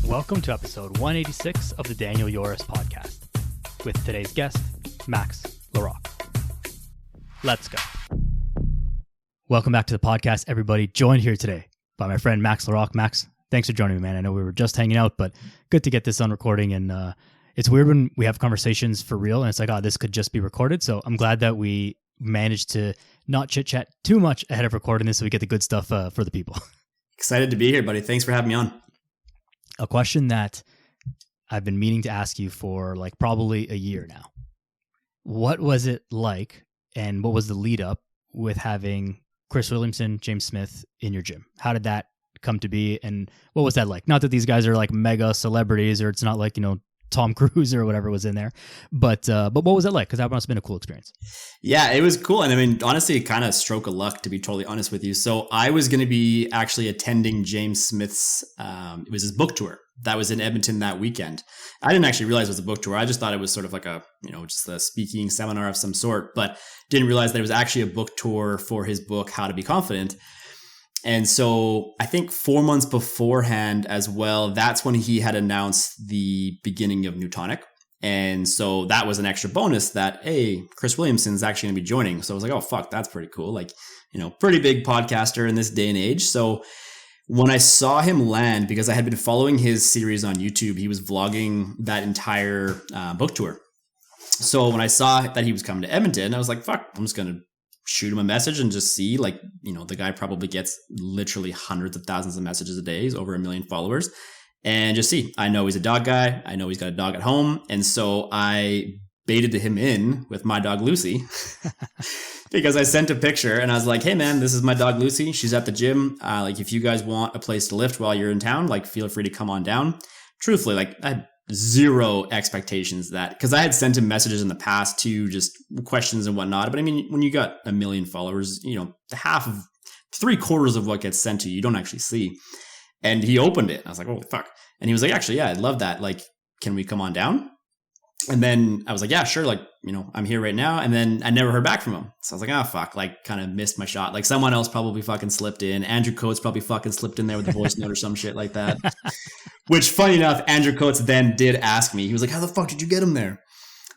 Welcome to episode 186 of the Daniel Yoris podcast with today's guest, Max Larocque. Let's go. Welcome back to the podcast, everybody. Joined here today by my friend Max Larocque. Max, thanks for joining me, man. I know we were just hanging out, but good to get this on recording. And it's weird when we have conversations for real and it's like, oh, this could just be recorded. So I'm glad that we managed to not chit chat too much ahead of recording this so we get the good stuff for the people. Excited to be here, buddy. Thanks for having me on. A question that I've been meaning to ask you for like probably a year now. What was it like and what was the lead up with having Chris Williamson, James Smith in your gym? How did that come to be and what was that like? Not that these guys are like mega celebrities or it's not like, you know, Tom Cruise or whatever was in there, but what was it like? Because that must have been a cool experience. Yeah, it was cool. And I mean, honestly, kind of stroke of luck, to be totally honest with you. So I was going to be actually attending James Smith's, it was his book tour that was in Edmonton that weekend. I didn't actually realize it was a book tour. I just thought it was sort of like a, you know, just a speaking seminar of some sort, but didn't realize that it was actually a book tour for his book, How to Be Confident. And so I think 4 months beforehand as well, that's when he had announced the beginning of Newtonic. And so that was an extra bonus that, hey, Chris Williamson's actually going to be joining. So I was like, oh, fuck, that's pretty cool. Like, you know, pretty big podcaster in this day and age. So when I saw him land, because I had been following his series on YouTube, he was vlogging that entire book tour. So when I saw that he was coming to Edmonton, I was like, fuck, I'm just going to shoot him a message and just see, like, you know, the guy probably gets literally hundreds of thousands of messages a day. He's over 1 million followers, and just see, I know he's a dog guy. I know he's got a dog at home. And so I baited him in with my dog, Lucy, because I sent a picture and I was like, hey man, this is my dog, Lucy. She's at the gym. Like if you guys want a place to lift while you're in town, like feel free to come on down. Truthfully, like I had zero expectations that, because I had sent him messages in the past to just questions and whatnot. But I mean, when you got 1 million followers, you know, three-quarters of what gets sent to you don't actually see. And he opened it. I was like, oh, fuck. And he was like, actually, yeah, I'd love that. Like, can we come on down? And then I was like, yeah, sure. Like, you know, I'm here right now. And then I never heard back from him. So I was like, oh, fuck, like kind of missed my shot. Like someone else probably fucking slipped in. Andrew Coates probably fucking slipped in there with a voice note or some shit like that. Which, funny enough, Andrew Coates then did ask me. He was like, how the fuck did you get him there?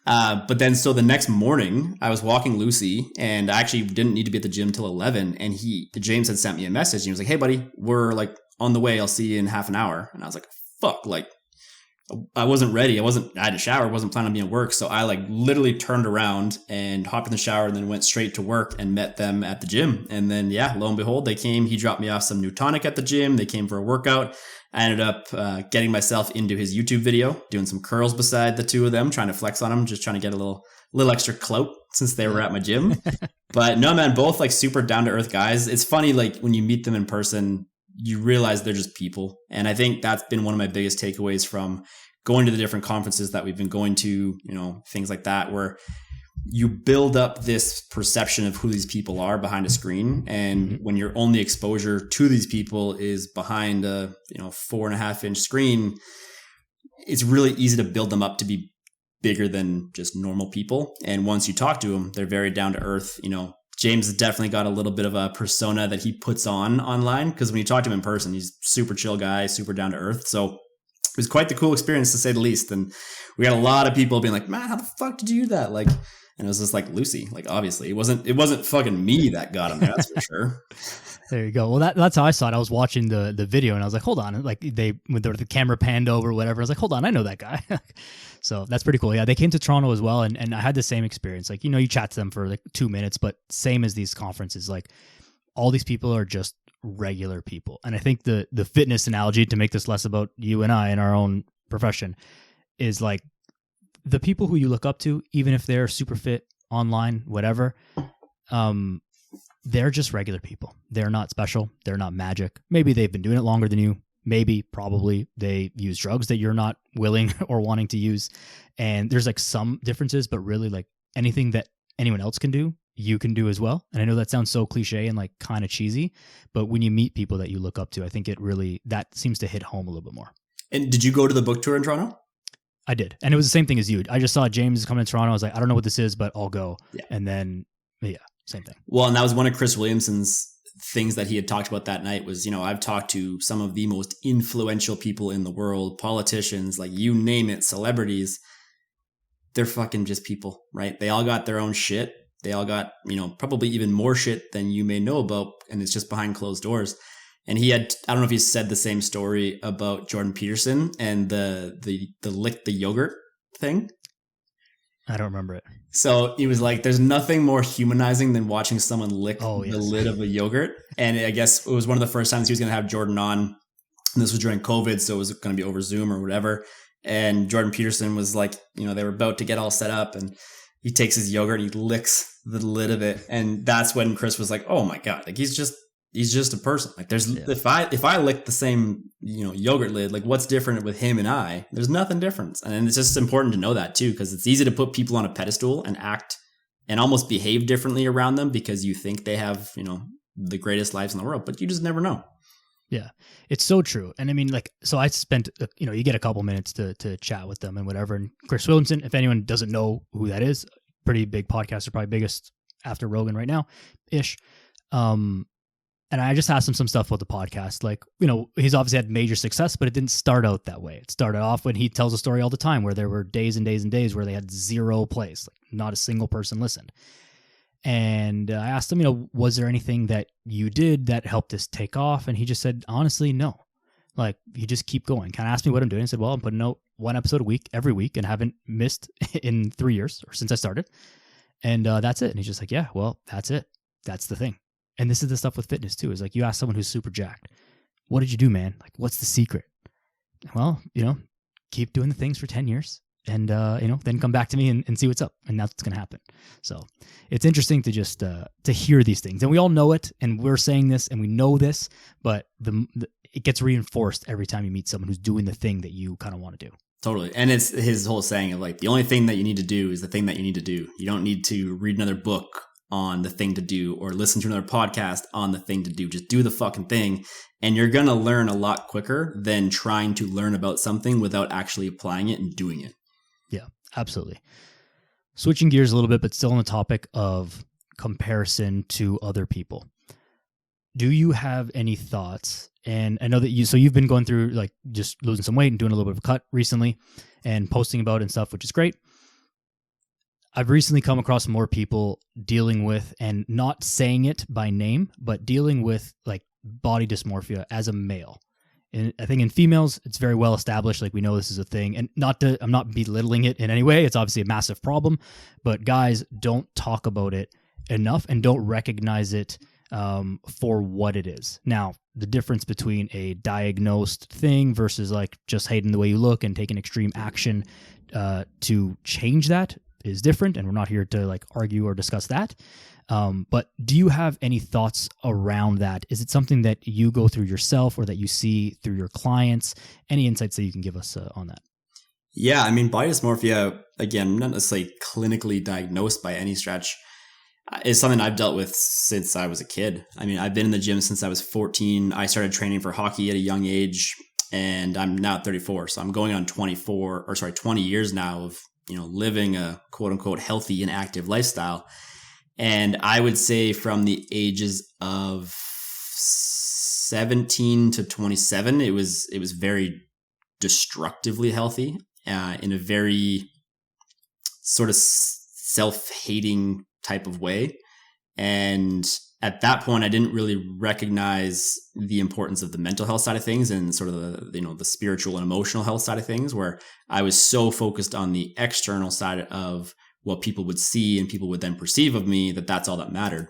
But then, so the next morning, I was walking Lucy, and I actually didn't need to be at the gym till 11. And James had sent me a message, and he was like, hey, buddy, we're like on the way. I'll see you in half an hour. And I was like, fuck, like, I wasn't ready. I had a shower, wasn't planning on being at work. So I like literally turned around and hopped in the shower and then went straight to work and met them at the gym. And then, yeah, lo and behold, they came. He dropped me off some Newtonic at the gym. They came for a workout. I ended up getting myself into his YouTube video, doing some curls beside the two of them, trying to flex on them, just trying to get a little extra clout since they were at my gym. But no, man, both like super down to earth guys. It's funny, like when you meet them in person, you realize they're just people. And I think that's been one of my biggest takeaways from going to the different conferences that we've been going to, you know, things like that, where you build up this perception of who these people are behind a screen. And when your only exposure to these people is behind a, you know, 4.5-inch screen, it's really easy to build them up to be bigger than just normal people. And once you talk to them, they're very down to earth. You know, James has definitely got a little bit of a persona that he puts on online, because when you talk to him in person, he's super chill guy, super down to earth. So it was quite the cool experience, to say the least. And we had a lot of people being like, man, how the fuck did you do that? Like, and it was just like Lucy, like obviously it wasn't fucking me that got him there, that's for sure. There you go. Well, that's how I saw it. I was watching the video and I was like, hold on. Like when the camera panned over or whatever, I was like, hold on, I know that guy. So that's pretty cool. Yeah, they came to Toronto as well. And I had the same experience. Like, you know, you chat to them for like 2 minutes, but same as these conferences, like all these people are just regular people. And I think the fitness analogy, to make this less about you and I in our own profession, is like the people who you look up to, even if they're super fit online, whatever, they're just regular people. They're not special. They're not magic. Maybe they've been doing it longer than you. Maybe, probably they use drugs that you're not willing or wanting to use. And there's like some differences, but really like anything that anyone else can do, you can do as well. And I know that sounds so cliche and like kind of cheesy, but when you meet people that you look up to, I think that seems to hit home a little bit more. And did you go to the book tour in Toronto? I did. And it was the same thing as you. I just saw James come in Toronto. I was like, I don't know what this is, but I'll go. Yeah. And then, yeah, same thing. Well, and that was one of Chris Williamson's things that he had talked about that night was, I've talked to some of the most influential people in the world, politicians, like you name it, celebrities. They're fucking just people, right? They all got their own shit. They all got, probably even more shit than you may know about. And it's just behind closed doors. And he had, I don't know if he said the same story about Jordan Peterson and the lick the yogurt thing. I don't remember it. So he was like, there's nothing more humanizing than watching someone lick the yes. lid of a yogurt. And I guess it was one of the first times he was going to have Jordan on. And this was during COVID, so it was going to be over Zoom or whatever. And Jordan Peterson was like, they were about to get all set up, and he takes his yogurt and he licks the lid of it. And that's when Chris was like, oh my God, like he's just a person. Like if I lick the same, yogurt lid, like what's different with him and I? There's nothing different. And it's just important to know that too, because it's easy to put people on a pedestal and act and almost behave differently around them because you think they have, the greatest lives in the world, but you just never know. Yeah, it's so true. And I mean, like, so I spent, you get a couple minutes to chat with them and whatever. And Chris Williamson, if anyone doesn't know who that is, pretty big podcaster, probably biggest after Rogan right now ish. And I just asked him some stuff about the podcast. Like, he's obviously had major success, but it didn't start out that way. It started off when he tells a story all the time where there were days and days and days where they had 0 plays, like not a single person listened. And I asked him, was there anything that you did that helped this take off? And he just said, honestly, no. Like, you just keep going. Kind of asked me what I'm doing. I said, well, I'm putting out 1 episode a week, every week, and haven't missed in 3 years or since I started. And that's it. And he's just like, yeah, well, that's it. That's the thing. And this is the stuff with fitness too, is like you ask someone who's super jacked, what did you do, man? Like, what's the secret? Well, keep doing the things for 10 years and, then come back to me and see what's up. And that's what's going to happen. So it's interesting to just, to hear these things. And we all know it, and we're saying this and we know this, but it gets reinforced every time you meet someone who's doing the thing that you kind of want to do. Totally. And it's his whole saying of like, the only thing that you need to do is the thing that you need to do. You don't need to read another book on the thing to do or listen to another podcast on the thing to do. Just do the fucking thing. And you're going to learn a lot quicker than trying to learn about something without actually applying it and doing it. Yeah, absolutely. Switching gears a little bit, but still on the topic of comparison to other people. Do you have any thoughts? And I know that you've been going through like just losing some weight and doing a little bit of a cut recently and posting about it and stuff, which is great. I've recently come across more people dealing with, and not saying it by name, but dealing with like body dysmorphia as a male. And I think in females, it's very well established. Like, we know this is a thing, and I'm not belittling it in any way. It's obviously a massive problem, but guys don't talk about it enough and don't recognize it for what it is. Now, the difference between a diagnosed thing versus like just hating the way you look and taking extreme action to change that is different, and we're not here to like argue or discuss that. But do you have any thoughts around that? Is it something that you go through yourself or that you see through your clients? Any insights that you can give us on that? Yeah, I mean, body dysmorphia, again, not necessarily clinically diagnosed by any stretch, is something I've dealt with since I was a kid. I mean, I've been in the gym since I was 14. I started training for hockey at a young age, and I'm now 34. So I'm going on 20 years now of living a quote unquote healthy and active lifestyle. And I would say from the ages of 17 to 27, it was very destructively healthy, in a very sort of self-hating type of way. And at that point, I didn't really recognize the importance of the mental health side of things and sort of the spiritual and emotional health side of things, where I was so focused on the external side of what people would see and people would then perceive of me, that's all that mattered.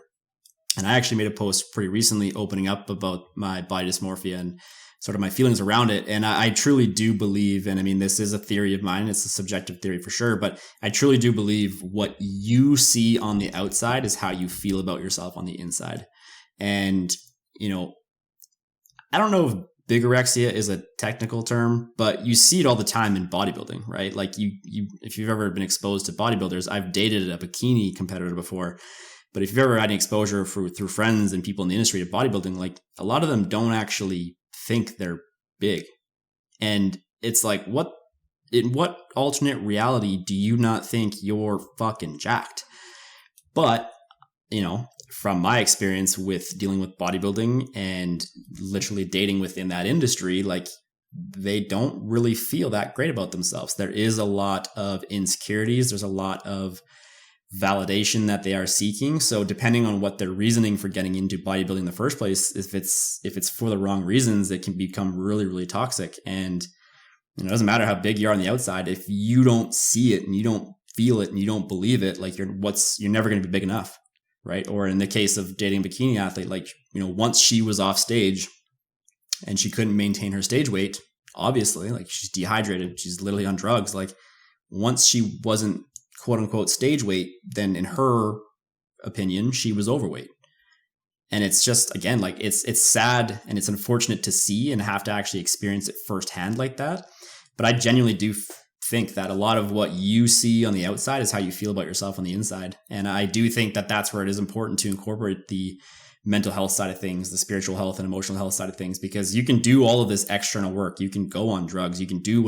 And I actually made a post pretty recently opening up about my body dysmorphia and sort of my feelings around it. And I truly do believe, and I mean, this is a theory of mine, it's a subjective theory for sure, but I truly do believe what you see on the outside is how you feel about yourself on the inside. And, I don't know if bigorexia is a technical term, but you see it all the time in bodybuilding, right? Like if you've ever been exposed to bodybuilders, I've dated a bikini competitor before, but if you've ever had any exposure through friends and people in the industry to bodybuilding, like a lot of them don't actually think they're big. And it's like, in what alternate reality do you not think you're fucking jacked? But from my experience with dealing with bodybuilding and literally dating within that industry, like they don't really feel that great about themselves. There is a lot of insecurities. There's a lot of validation that they are seeking. So depending on what their reasoning for getting into bodybuilding in the first place, if it's for the wrong reasons, it can become really, really toxic. And it doesn't matter how big you are on the outside. If you don't see it and you don't feel it and you don't believe it, like you're never going to be big enough. Right. Or in the case of dating a bikini athlete, like, once she was off stage and she couldn't maintain her stage weight, obviously, like she's dehydrated, she's literally on drugs. Like once she wasn't quote unquote stage weight, then in her opinion, she was overweight. And it's just, again, like it's sad and it's unfortunate to see and have to actually experience it firsthand like that. But I genuinely do think that a lot of what you see on the outside is how you feel about yourself on the inside. And I do think that that's where it is important to incorporate the mental health side of things, the spiritual health and emotional health side of things, because you can do all of this external work. You can go on drugs. You can do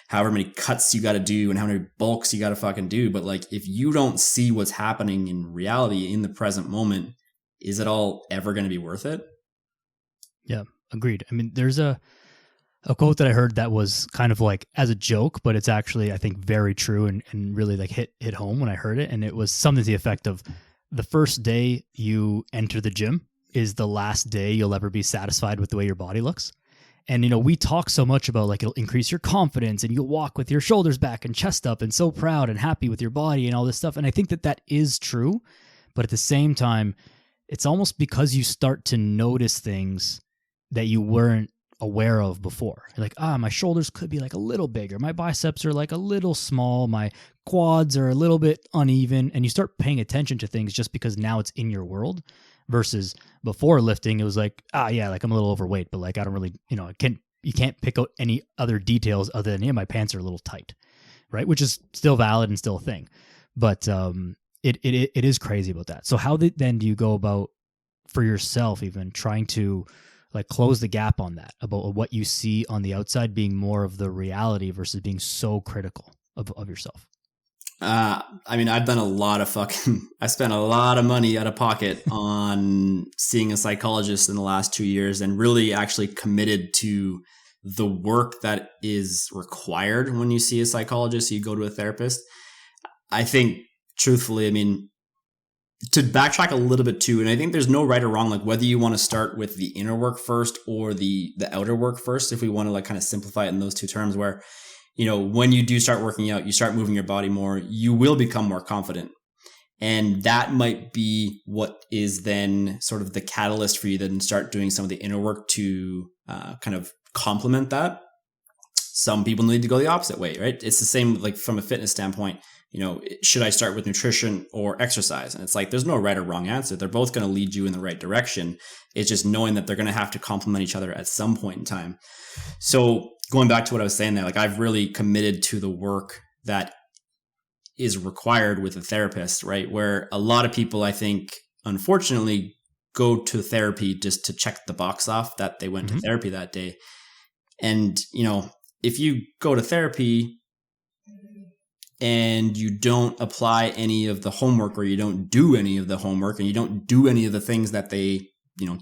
however many cuts you got to do and how many bulks you got to fucking do. But like, if you don't see what's happening in reality in the present moment, is it all ever going to be worth it? Yeah, agreed. I mean, there's a quote that I heard that was kind of like as a joke, but it's actually, I think, very true and really like hit home when I heard it. And it was something to the effect of, the first day you enter the gym is the last day you'll ever be satisfied with the way your body looks. And, we talk so much about like it'll increase your confidence and you'll walk with your shoulders back and chest up and so proud and happy with your body and all this stuff. And I think that is true. But at the same time, it's almost because you start to notice things that you weren't aware of before. You're like, my shoulders could be like a little bigger. My biceps are like a little small. My quads are a little bit uneven. And you start paying attention to things just because now it's in your world, versus before lifting, it was like, yeah, like I'm a little overweight, but like, I don't really, you can't pick out any other details other than, yeah, my pants are a little tight, right? Which is still valid and still a thing. But it is crazy about that. So how then do you go about, for yourself, even trying to like close the gap on that, about what you see on the outside being more of the reality versus being so critical of yourself? I mean, I've done I spent a lot of money out of pocket on seeing a psychologist in the last 2 years, and really actually committed to the work that is required when you see a psychologist, you go to a therapist. I think, truthfully, I mean, to backtrack a little bit too, and I think there's no right or wrong, like whether you want to start with the inner work first or the outer work first, if we want to like kind of simplify it in those two terms, where, when you do start working out, you start moving your body more, you will become more confident. And that might be what is then sort of the catalyst for you to then start doing some of the inner work to kind of complement that. Some people need to go the opposite way, right? It's the same, like from a fitness standpoint, should I start with nutrition or exercise? And it's like, there's no right or wrong answer. They're both going to lead you in the right direction. It's just knowing that they're going to have to complement each other at some point in time. So going back to what I was saying there, like I've really committed to the work that is required with a therapist, right? Where a lot of people, I think, unfortunately, go to therapy just to check the box off that they went to therapy that day. And, if you go to therapy and you don't apply any of the homework, or you don't do any of the homework, and you don't do any of the things that they,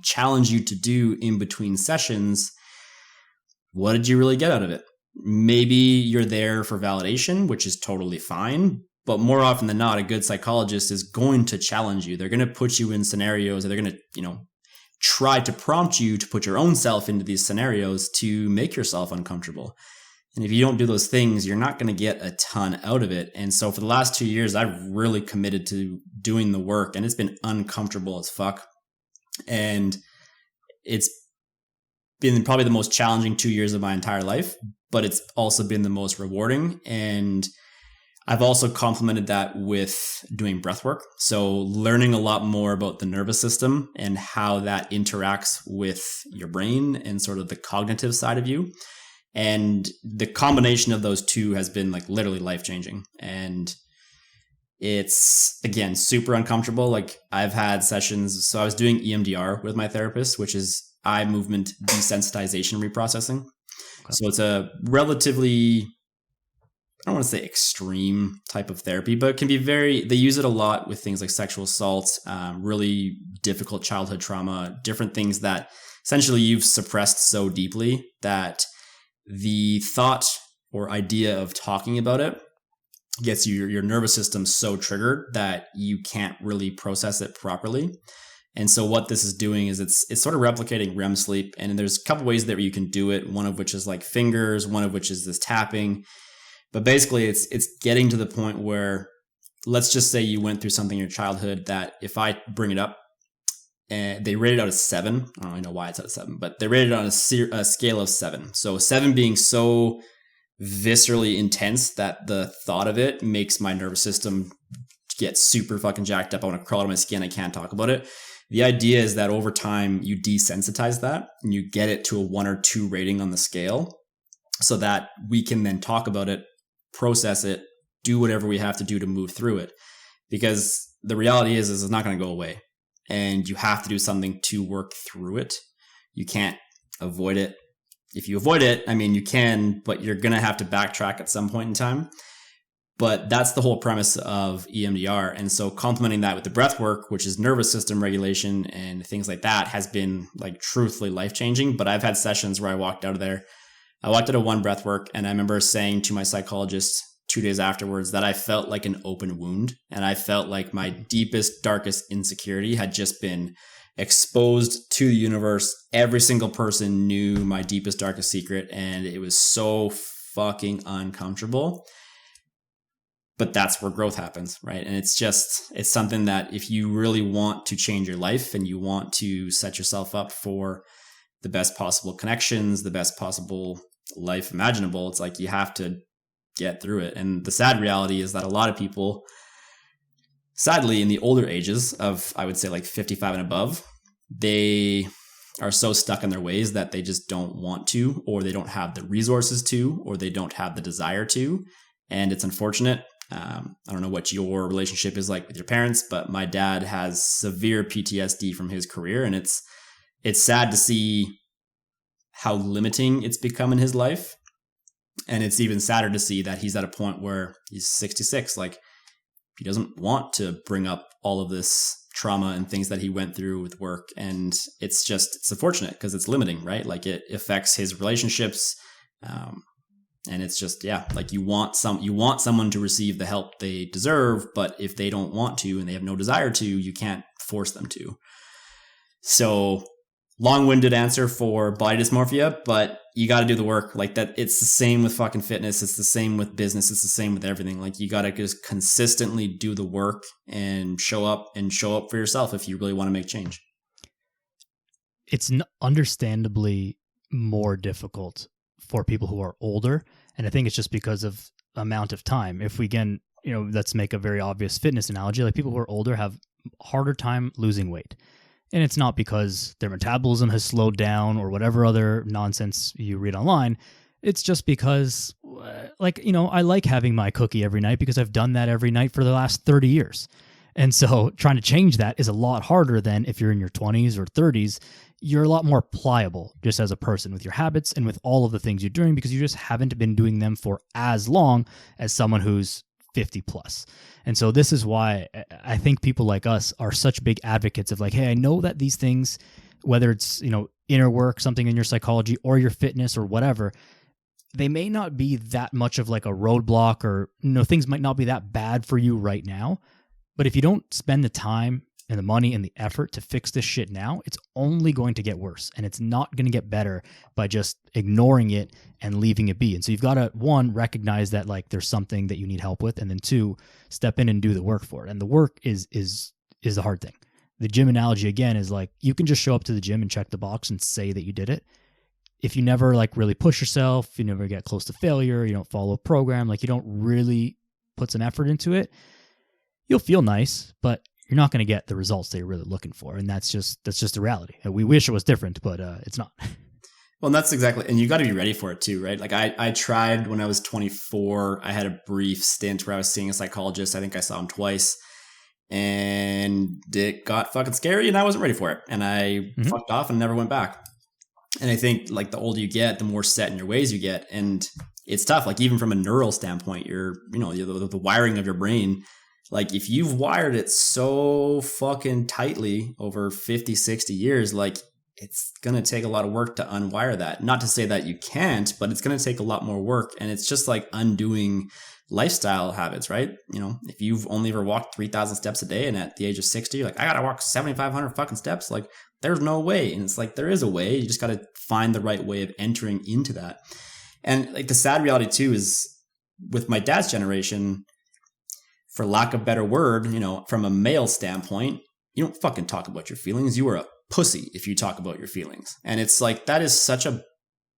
challenge you to do in between sessions, what did you really get out of it? Maybe you're there for validation, which is totally fine. But more often than not, a good psychologist is going to challenge you. They're going to put you in scenarios, and they're going to, try to prompt you to put your own self into these scenarios to make yourself uncomfortable. And if you don't do those things, you're not going to get a ton out of it. And so for the last 2 years, I've really committed to doing the work, and it's been uncomfortable as fuck. And it's been probably the most challenging 2 years of my entire life, but it's also been the most rewarding. And I've also complemented that with doing breath work. So learning a lot more about the nervous system and how that interacts with your brain and sort of the cognitive side of you. And the combination of those two has been like literally life-changing. And it's, again, super uncomfortable. Like I've had sessions. So I was doing EMDR with my therapist, which is eye movement desensitization reprocessing. Okay. So it's a relatively don't want to say extreme type of therapy, but it can be they use it a lot with things like sexual assault, really difficult childhood trauma, different things that essentially you've suppressed so deeply that the thought or idea of talking about it gets your nervous system so triggered that you can't really process it properly. And so what this is doing is it's sort of replicating REM sleep. And there's a couple ways that you can do it. One of which is like fingers, one of which is this tapping. But basically it's getting to the point where, let's just say you went through something in your childhood that if I bring it up, and they rate it out of 7. I don't really know why it's out of 7, but they rate it on a scale of 7. So 7 being so viscerally intense that the thought of it makes my nervous system get super fucking jacked up. I want to crawl out of my skin. I can't talk about it. The idea is that over time you desensitize that and you get it to a 1 or 2 rating on the scale so that we can then talk about it, process it, do whatever we have to do to move through it. Because the reality is it's not going to go away. And you have to do something to work through it. You can't avoid it. If you avoid it, I mean, you can, but you're going to have to backtrack at some point in time. But that's the whole premise of EMDR. And so complementing that with the breath work, which is nervous system regulation and things like that, has been like truthfully life-changing. But I've had sessions where I walked out of one breath work, and I remember saying to my psychologist 2 days afterwards that I felt like an open wound, and I felt like my deepest, darkest insecurity had just been exposed to the universe. Every single person knew my deepest, darkest secret, and it was so fucking uncomfortable. But that's where growth happens, right? And it's something that if you really want to change your life and you want to set yourself up for the best possible connections, the best possible life imaginable, it's like you have to get through it. And the sad reality is that a lot of people, sadly, in the older ages of, I would say like 55 and above, they are so stuck in their ways that they just don't want to, or they don't have the resources to, or they don't have the desire to. And it's unfortunate. I don't know what your relationship is like with your parents, but my dad has severe PTSD from his career. And it's sad to see how limiting it's become in his life. And it's even sadder to see that he's at a point where he's 66. Like, he doesn't want to bring up all of this trauma and things that he went through with work. And it's unfortunate because it's limiting, right? Like, it affects his relationships. And it's just, yeah, like you want someone to receive the help they deserve, but if they don't want to and they have no desire to, you can't force them to. So, long-winded answer for body dysmorphia, but you got to do the work. Like that, it's the same with fucking fitness. It's the same with business. It's the same with everything. Like, you got to just consistently do the work and show up for yourself if you really want to make change. It's understandably more difficult for people who are older. And I think it's just because of amount of time. If we can, let's make a very obvious fitness analogy, like people who are older have harder time losing weight. And it's not because their metabolism has slowed down or whatever other nonsense you read online. It's just because, I like having my cookie every night because I've done that every night for the last 30 years. And so trying to change that is a lot harder than if you're in your 20s or 30s. You're a lot more pliable just as a person with your habits and with all of the things you're doing because you just haven't been doing them for as long as someone who's 50 plus. And so this is why I think people like us are such big advocates of like, hey, I know that these things, whether it's, inner work, something in your psychology or your fitness or whatever, they may not be that much of like a roadblock or, things might not be that bad for you right now. But if you don't spend the time and the money and the effort to fix this shit now, it's only going to get worse. And it's not going to get better by just ignoring it and leaving it be. And so you've got to, 1, recognize that like there's something that you need help with. And then 2, step in and do the work for it. And the work is the hard thing. The gym analogy again is like, you can just show up to the gym and check the box and say that you did it. If you never like really push yourself, you never get close to failure, you don't follow a program, like you don't really put some effort into it, you'll feel nice, but you're not going to get the results that you're really looking for. And that's just the reality. We wish it was different, but it's not. Well, and that's exactly, and you got to be ready for it too, right? Like I tried when I was 24, I had a brief stint where I was seeing a psychologist. I think I saw him twice and it got fucking scary and I wasn't ready for it. And I fucked off and never went back. And I think like the older you get, the more set in your ways you get. And it's tough. Like even from a neural standpoint, the wiring of your brain, like if you've wired it so fucking tightly over 50, 60 years, like it's going to take a lot of work to unwire that. Not to say that you can't, but it's going to take a lot more work. And it's just like undoing lifestyle habits, right? If you've only ever walked 3,000 steps a day and at the age of 60, you're like, I got to walk 7,500 fucking steps. Like there's no way. And it's like, there is a way. You just got to find the right way of entering into that. And like the sad reality too is with my dad's generation, for lack of a better word, from a male standpoint, you don't fucking talk about your feelings. You are a pussy if you talk about your feelings. And it's like, that is such a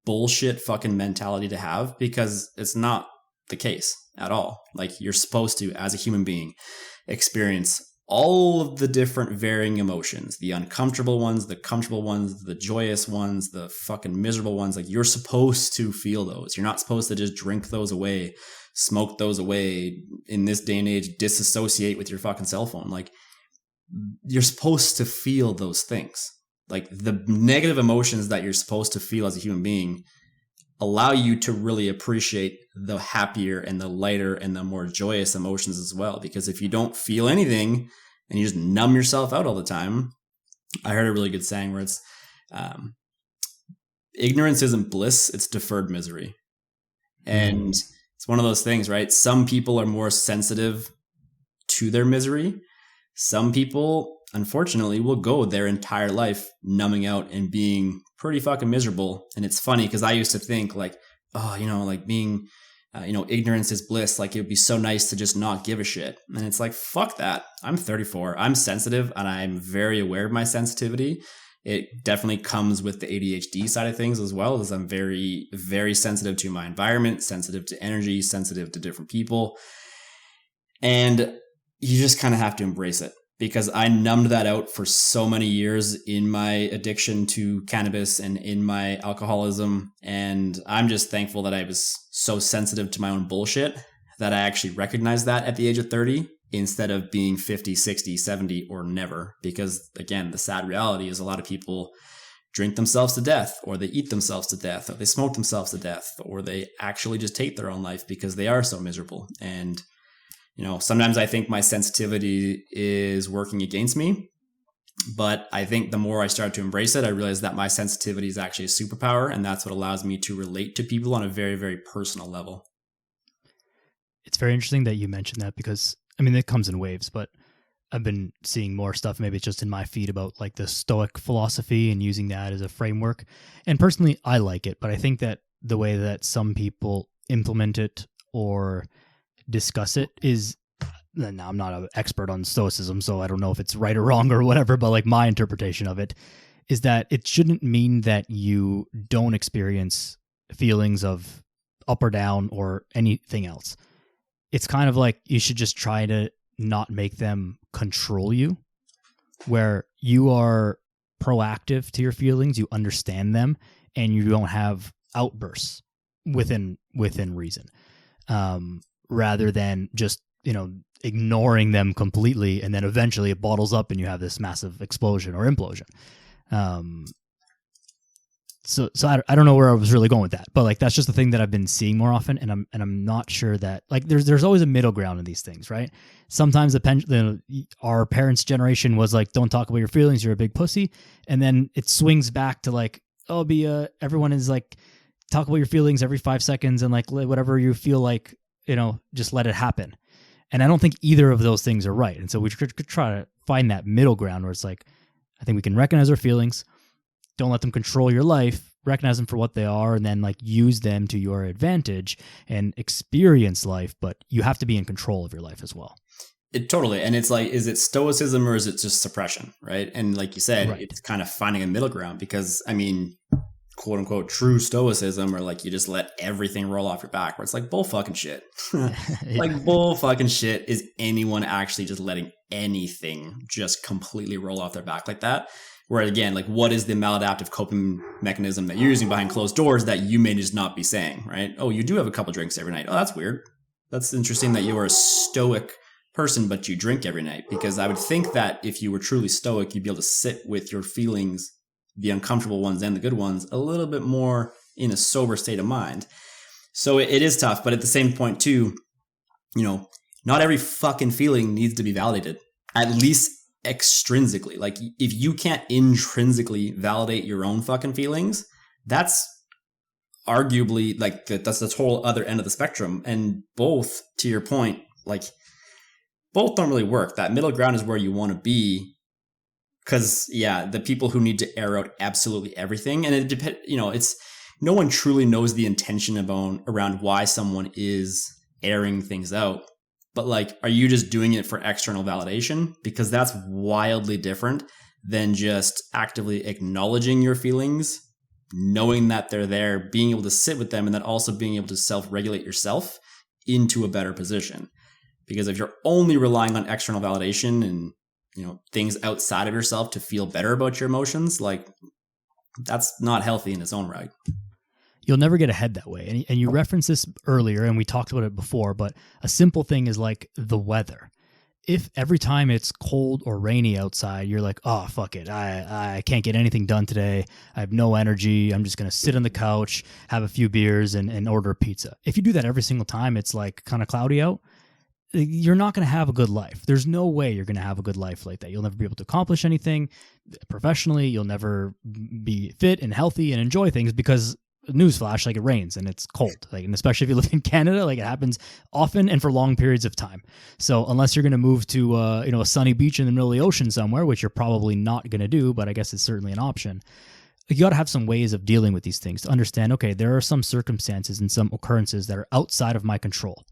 bullshit fucking mentality to have, because it's not the case at all. Like you're supposed to, as a human being, experience all of the different varying emotions, the uncomfortable ones, the comfortable ones, the joyous ones, the fucking miserable ones. Like you're supposed to feel those. You're not supposed to just drink those away, smoke those away, in this day and age, disassociate with your fucking cell phone. Like you're supposed to feel those things. Like the negative emotions that you're supposed to feel as a human being allow you to really appreciate the happier and the lighter and the more joyous emotions as well. Because if you don't feel anything and you just numb yourself out all the time, I heard a really good saying where it's ignorance isn't bliss, it's deferred misery. And it's one of those things, right? Some people are more sensitive to their misery. Some people, unfortunately, will go their entire life numbing out and being pretty fucking miserable. And it's funny because I used to think like, oh, like being, ignorance is bliss. Like it would be so nice to just not give a shit. And it's like, fuck that. I'm 34. I'm sensitive and I'm very aware of my sensitivity. It definitely comes with the ADHD side of things as well, as I'm very, very sensitive to my environment, sensitive to energy, sensitive to different people. And you just kind of have to embrace it, because I numbed that out for so many years in my addiction to cannabis and in my alcoholism. And I'm just thankful that I was so sensitive to my own bullshit that I actually recognized that at the age of 30 instead of being 50, 60, 70 or never. Because again, the sad reality is a lot of people drink themselves to death, or they eat themselves to death, or they smoke themselves to death, or they actually just take their own life because they are so miserable. And sometimes I think my sensitivity is working against me, but I think the more I start to embrace it, I realize that my sensitivity is actually a superpower, and that's what allows me to relate to people on a very, very personal level. It's very interesting that you mentioned that, because it comes in waves, but I've been seeing more stuff, maybe it's just in my feed, about like the Stoic philosophy and using that as a framework. And personally, I like it, but I think that the way that some people implement it or discuss it is, now I'm not an expert on Stoicism, so I don't know if it's right or wrong or whatever, but like my interpretation of it is that it shouldn't mean that you don't experience feelings of up or down or anything else. It's kind of like you should just try to not make them control you, where you are proactive to your feelings, you understand them, and you don't have outbursts within reason. Rather than just, ignoring them completely, and then eventually it bottles up and you have this massive explosion or implosion. So I don't know where I was really going with that, but like that's just the thing that I've been seeing more often, and I'm not sure that like there's always a middle ground in these things, right? Sometimes our parents' generation was like, don't talk about your feelings, you're a big pussy, and then it swings back to like, everyone is like, talk about your feelings every 5 seconds, and like whatever you feel like, just let it happen. And I don't think either of those things are right. And so we could try to find that middle ground where it's like, I think we can recognize our feelings, don't let them control your life, recognize them for what they are, and then like use them to your advantage and experience life. But you have to be in control of your life as well. Totally. And it's like, is it stoicism or is it just suppression? Right. And like you said, Right. It's kind of finding a middle ground, because quote unquote true stoicism, or like you just let everything roll off your back, where it's like bull fucking shit. Like bull fucking shit is anyone actually just letting anything just completely roll off their back like that. Where again, like what is the maladaptive coping mechanism that you're using behind closed doors that you may just not be saying, right? Oh, you do have a couple drinks every night. Oh, that's weird. That's interesting that you are a stoic person, but you drink every night. Because I would think that if you were truly stoic, you'd be able to sit with your feelings, the uncomfortable ones and the good ones, a little bit more in a sober state of mind. So it is tough, but at the same point too, not every fucking feeling needs to be validated, at least extrinsically. Like if you can't intrinsically validate your own fucking feelings, that's arguably like that's the total other end of the spectrum. And both, to your point, like both don't really work. That middle ground is where you want to be. Because the people who need to air out absolutely everything, and it depends. It's no one truly knows the intention around why someone is airing things out. But like, are you just doing it for external validation? Because that's wildly different than just actively acknowledging your feelings, knowing that they're there, being able to sit with them, and then also being able to self-regulate yourself into a better position. Because if you're only relying on external validation and things outside of yourself to feel better about your emotions, like that's not healthy in its own right. You'll never get ahead that way. And you referenced this earlier, and we talked about it before, but a simple thing is like the weather. If every time it's cold or rainy outside, you're like, oh, fuck it, I can't get anything done today. I have no energy. I'm just going to sit on the couch, have a few beers, and order a pizza. If you do that every single time it's like kind of cloudy out, you're not going to have a good life. There's no way you're going to have a good life like that. You'll never be able to accomplish anything professionally. You'll never be fit and healthy and enjoy things because newsflash, like it rains and it's cold, like, and especially if you live in Canada, like it happens often and for long periods of time. So unless you're going to move to a sunny beach in the middle of the ocean somewhere, which you're probably not going to do, but I guess it's certainly an option. You got to have some ways of dealing with these things to understand, okay, there are some circumstances and some occurrences that are outside of my control,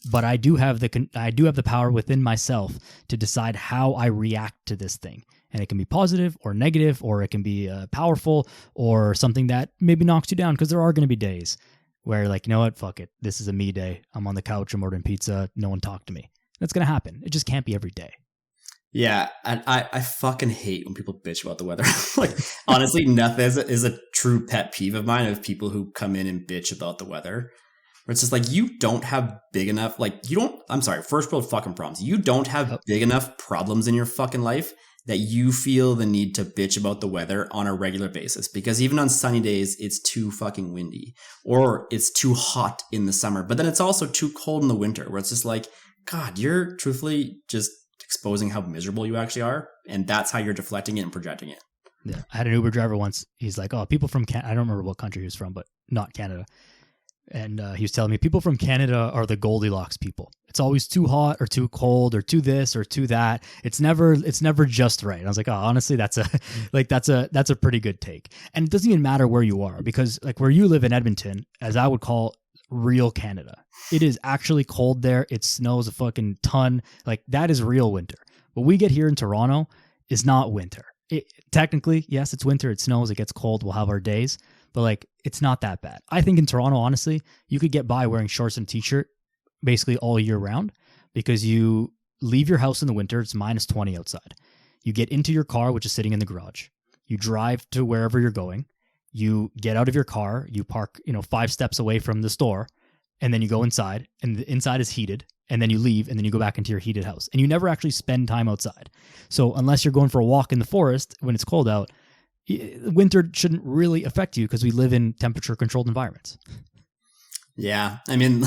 but I do have the power within myself to decide how I react to this thing. And it can be positive or negative, or it can be powerful or something that maybe knocks you down, because there are going to be days where you're like, you know what, fuck it. This is a me day. I'm on the couch. I'm ordering pizza. No one talked to me. That's going to happen. It just can't be every day. Yeah, and I fucking hate when people bitch about the weather. Like, honestly, nothing is a true pet peeve of mine of people who come in and bitch about the weather. Where it's just like, you don't have big enough, first world fucking problems. You don't have big enough problems in your fucking life that you feel the need to bitch about the weather on a regular basis. Because even on sunny days, it's too fucking windy, or it's too hot in the summer, but then it's also too cold in the winter, where it's just like, God, you're truthfully just exposing how miserable you actually are. And that's how you're deflecting it and projecting it. Yeah. I had an Uber driver once. He's like, oh, people from Canada, I don't remember what country he was from, but not Canada. And he was telling me people from Canada are the Goldilocks people. It's always too hot or too cold or too this or too that. It's never just right. And I was like, oh, honestly, that's a pretty good take. And it doesn't even matter where you are, because like where you live in Edmonton, as I would call real Canada, it is actually cold there. It snows a fucking ton. Like that is real winter. What we get here in Toronto is not winter. Technically, yes, it's winter. It snows. It gets cold. We'll have our days. But like, it's not that bad. I think in Toronto, honestly, you could get by wearing shorts and t-shirt basically all year round, because you leave your house in the winter, it's minus 20 outside. You get into your car, which is sitting in the garage. You drive to wherever you're going. You get out of your car, you park, 5 steps away from the store, and then you go inside, and the inside is heated, and then you leave, and then you go back into your heated house. And you never actually spend time outside. So unless you're going for a walk in the forest when it's cold out, winter shouldn't really affect you, because we live in temperature controlled environments. Yeah. I mean,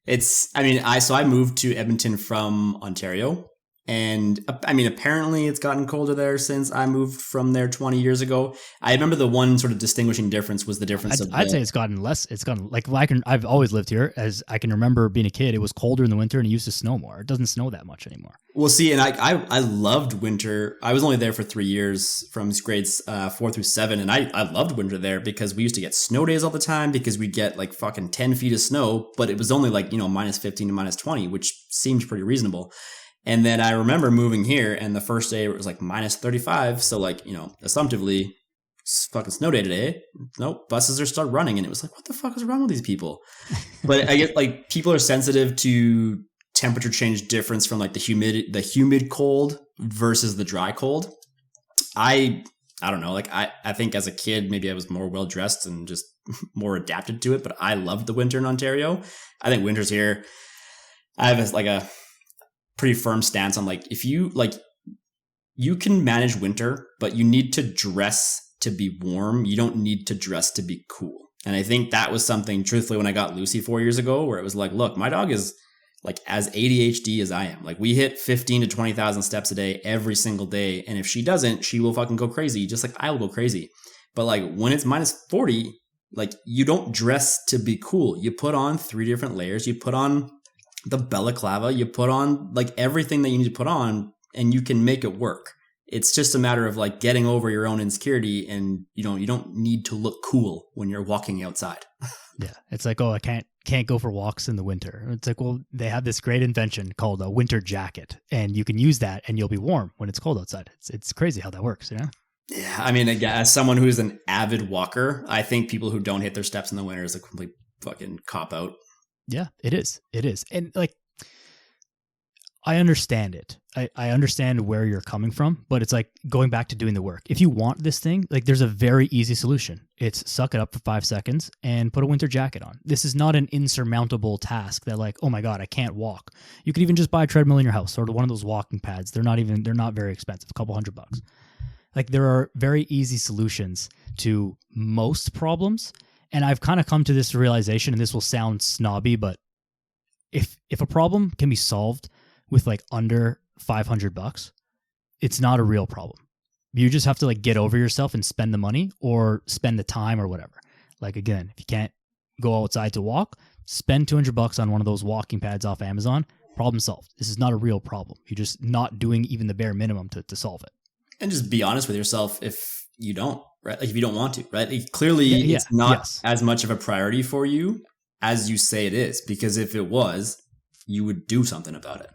I moved to Edmonton from Ontario, and I mean, apparently it's gotten colder there since I moved from there 20 years ago. I remember the one sort of distinguishing difference was the difference I'd say it's gotten less. It's gotten like, I've always lived here. As I can remember being a kid, it was colder in the winter and it used to snow more. It doesn't snow that much anymore. Well, see, and I loved winter. I was only there for 3 years, from grades 4 through 7. And I loved winter there because we used to get snow days all the time, because we'd get like fucking 10 feet of snow, but it was only like, minus 15 to minus 20, which seemed pretty reasonable. And then I remember moving here, and the first day it was like minus 35. So like, assumptively, it's fucking snow day today. Nope, buses are start running. And it was like, what the fuck is wrong with these people? But I get like people are sensitive to temperature change difference from like the humid cold versus the dry cold. I don't know. Like I think as a kid, maybe I was more well dressed and just more adapted to it, but I loved the winter in Ontario. I think winters here, I have like a pretty firm stance on like, if you like, you can manage winter, but you need to dress to be warm. You don't need to dress to be cool. And I think that was something, truthfully, when I got Lucy 4 years ago, where it was like, look, my dog is like as ADHD as I am. Like we hit 15 to 20,000 steps a day every single day. And if she doesn't, she will fucking go crazy, just like I will go crazy. But like when it's minus 40, like you don't dress to be cool. You put on 3 different layers. You put on the balaclava. You put on like everything that you need to put on, and you can make it work. It's just a matter of like getting over your own insecurity, and you don't need to look cool when you're walking outside. Yeah. It's like, oh, I can't go for walks in the winter. It's like, well, they have this great invention called a winter jacket, and you can use that and you'll be warm when it's cold outside. It's crazy how that works, you know? Yeah, I mean, again, as someone who's an avid walker, I think people who don't hit their steps in the winter is a complete fucking cop out. Yeah, it is. It is. And like, I understand it. I understand where you're coming from, but it's like going back to doing the work. If you want this thing, like there's a very easy solution. It's suck it up for 5 seconds and put a winter jacket on. This is not an insurmountable task that like, oh my God, I can't walk. You could even just buy a treadmill in your house or one of those walking pads. They're not very expensive, a couple $100. Like there are very easy solutions to most problems. And I've kind of come to this realization, and this will sound snobby, but if a problem can be solved with like under $500, it's not a real problem. You just have to like get over yourself and spend the money or spend the time or whatever. Like again, if you can't go outside to walk, spend $200 on one of those walking pads off Amazon. Problem solved. This is not a real problem. You're just not doing even the bare minimum to solve it. And just be honest with yourself if you don't, right? Like if you don't want to, right? Like, clearly it's not as much of a priority for you as you say it is, because if it was, you would do something about it.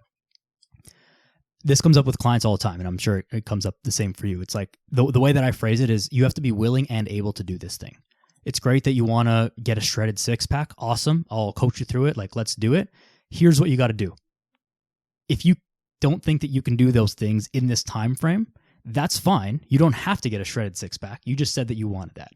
This comes up with clients all the time, and I'm sure it comes up the same for you. It's like the way that I phrase it is you have to be willing and able to do this thing. It's great that you want to get a shredded 6-pack. Awesome. I'll coach you through it. Like, let's do it. Here's what you got to do. If you don't think that you can do those things in this time frame, that's fine. You don't have to get a shredded 6-pack. You just said that you wanted that.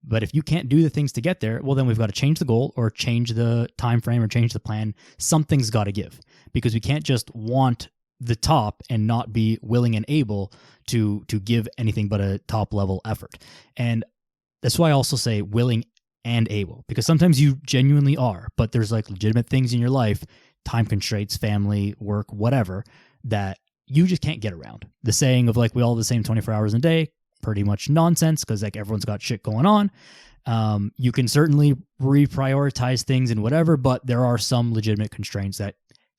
But if you can't do the things to get there, well, then we've got to change the goal or change the time frame or change the plan. Something's got to give, because we can't just want the top and not be willing and able to give anything but a top level effort. And that's why I also say willing and able, because sometimes you genuinely are, but there's like legitimate things in your life, time constraints, family, work, whatever, that you just can't get around. The saying of like, we all have the same 24 hours in a day, pretty much nonsense, because like everyone's got shit going on. You can certainly reprioritize things and whatever, but there are some legitimate constraints that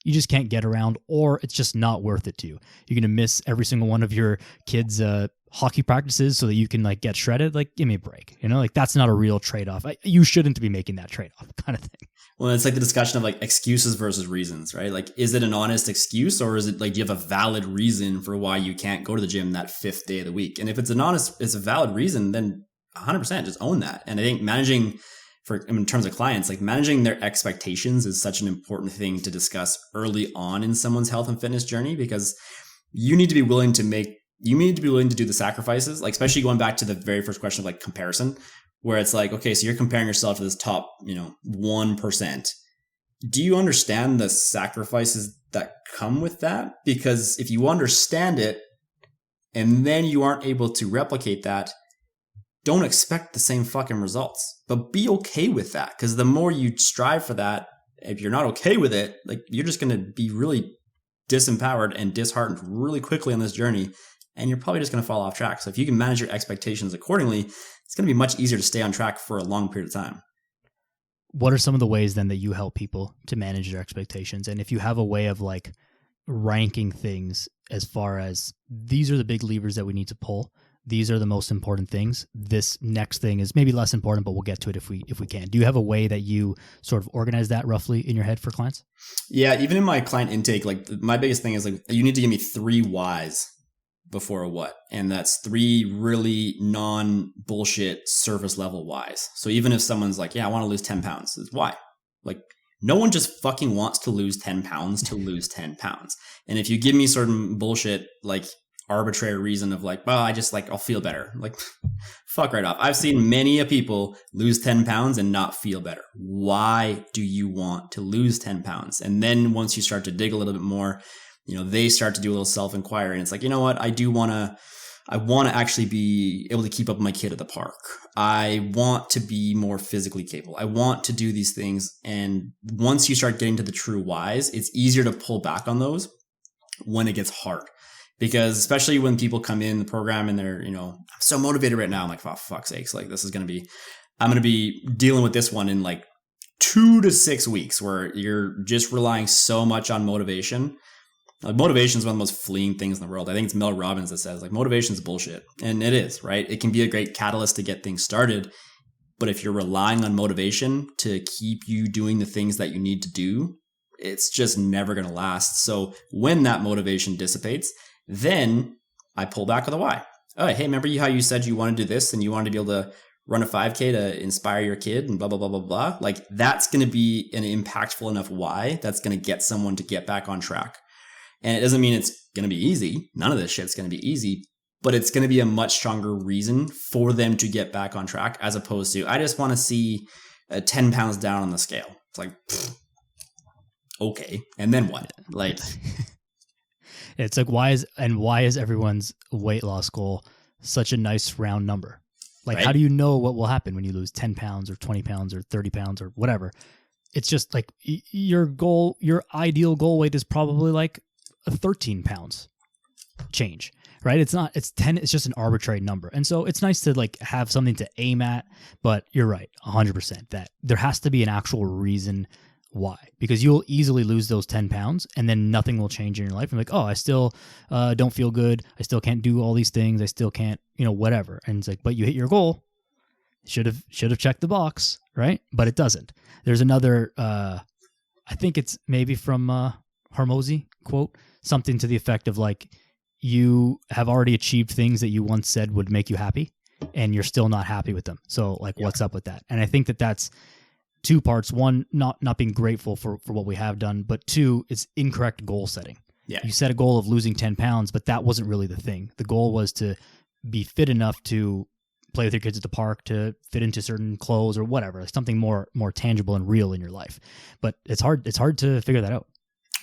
you just can't get around, or it's just not worth it to you. You're going to miss every single one of your kids' hockey practices so that you can like get shredded. Like, give me a break. You know, like that's not a real trade-off. You shouldn't be making that trade-off kind of thing. Well, it's like the discussion of like excuses versus reasons, right? Like, is it an honest excuse, or is it like, do you have a valid reason for why you can't go to the gym that 5th day of the week? And if it's a valid reason, then 100% just own that. And I think in terms of clients, like managing their expectations is such an important thing to discuss early on in someone's health and fitness journey, because you need to be willing to do the sacrifices, like especially going back to the very first question of like comparison, where it's like, okay, so you're comparing yourself to this top, 1%. Do you understand the sacrifices that come with that? Because if you understand it and then you aren't able to replicate that, don't expect the same fucking results, but be okay with that. Because the more you strive for that, if you're not okay with it, like you're just going to be really disempowered and disheartened really quickly on this journey, and you're probably just going to fall off track. So if you can manage your expectations accordingly, it's going to be much easier to stay on track for a long period of time. What are some of the ways then that you help people to manage their expectations? And if you have a way of like ranking things as far as these are the big levers that we need to pull, these are the most important things, this next thing is maybe less important, but we'll get to it if we can. Do you have a way that you sort of organize that roughly in your head for clients? Yeah, even in my client intake, like my biggest thing is like, you need to give me 3 whys before a what. And that's 3 really non-bullshit surface level whys. So even if someone's like, yeah, I want to lose 10 pounds, it's why. Like, no one just fucking wants to lose 10 pounds to lose 10 pounds. And if you give me certain bullshit, like arbitrary reason of like, well, I just like, I'll feel better. Like, fuck right off. I've seen many people lose 10 pounds and not feel better. Why do you want to lose 10 pounds? And then once you start to dig a little bit more, they start to do a little self-inquiry, and it's like, you know what? I do want to I want to actually be able to keep up with my kid at the park. I want to be more physically capable. I want to do these things. And once you start getting to the true whys, it's easier to pull back on those when it gets hard. Because especially when people come in the program and they're, I'm so motivated right now. I'm like, for fuck's sakes, like I'm going to be dealing with this one in like 2 to 6 weeks where you're just relying so much on motivation. Like motivation is one of the most fleeting things in the world. I think it's Mel Robbins that says like motivation is bullshit. And it is, right? It can be a great catalyst to get things started. But if you're relying on motivation to keep you doing the things that you need to do, it's just never going to last. So when that motivation dissipates, then I pull back with a why. Oh, hey, remember how you said you want to do this and you wanted to be able to run a 5K to inspire your kid and blah, blah, blah, blah, blah. Like that's going to be an impactful enough why that's going to get someone to get back on track. And it doesn't mean it's going to be easy. None of this shit's going to be easy, but it's going to be a much stronger reason for them to get back on track as opposed to, I just want to see 10 pounds down on the scale. It's like, okay. And then what? Like, it's like, why is everyone's weight loss goal such a nice round number? Like, right? How do you know what will happen when you lose 10 pounds or 20 pounds or 30 pounds or whatever? It's just like your ideal goal weight is probably like a 13 pounds change, right? It's 10, it's just an arbitrary number. And so it's nice to like have something to aim at, but you're right, 100% that there has to be an actual reason why, because you'll easily lose those 10 pounds and then nothing will change in your life. And like, oh, I still don't feel good. I still can't do all these things. I still can't, whatever. And it's like, but you hit your goal. Should have checked the box, right? But it doesn't. There's another, I think it's maybe from Hormozy quote, something to the effect of like, you have already achieved things that you once said would make you happy and you're still not happy with them. So like, what's up with that? And I think that that's two parts. One, not being grateful for what we have done, but two, it's incorrect goal setting. Yeah. You set a goal of losing 10 pounds, but that wasn't really the thing. The goal was to be fit enough to play with your kids at the park, to fit into certain clothes or whatever, like something more tangible and real in your life. But it's hard to figure that out.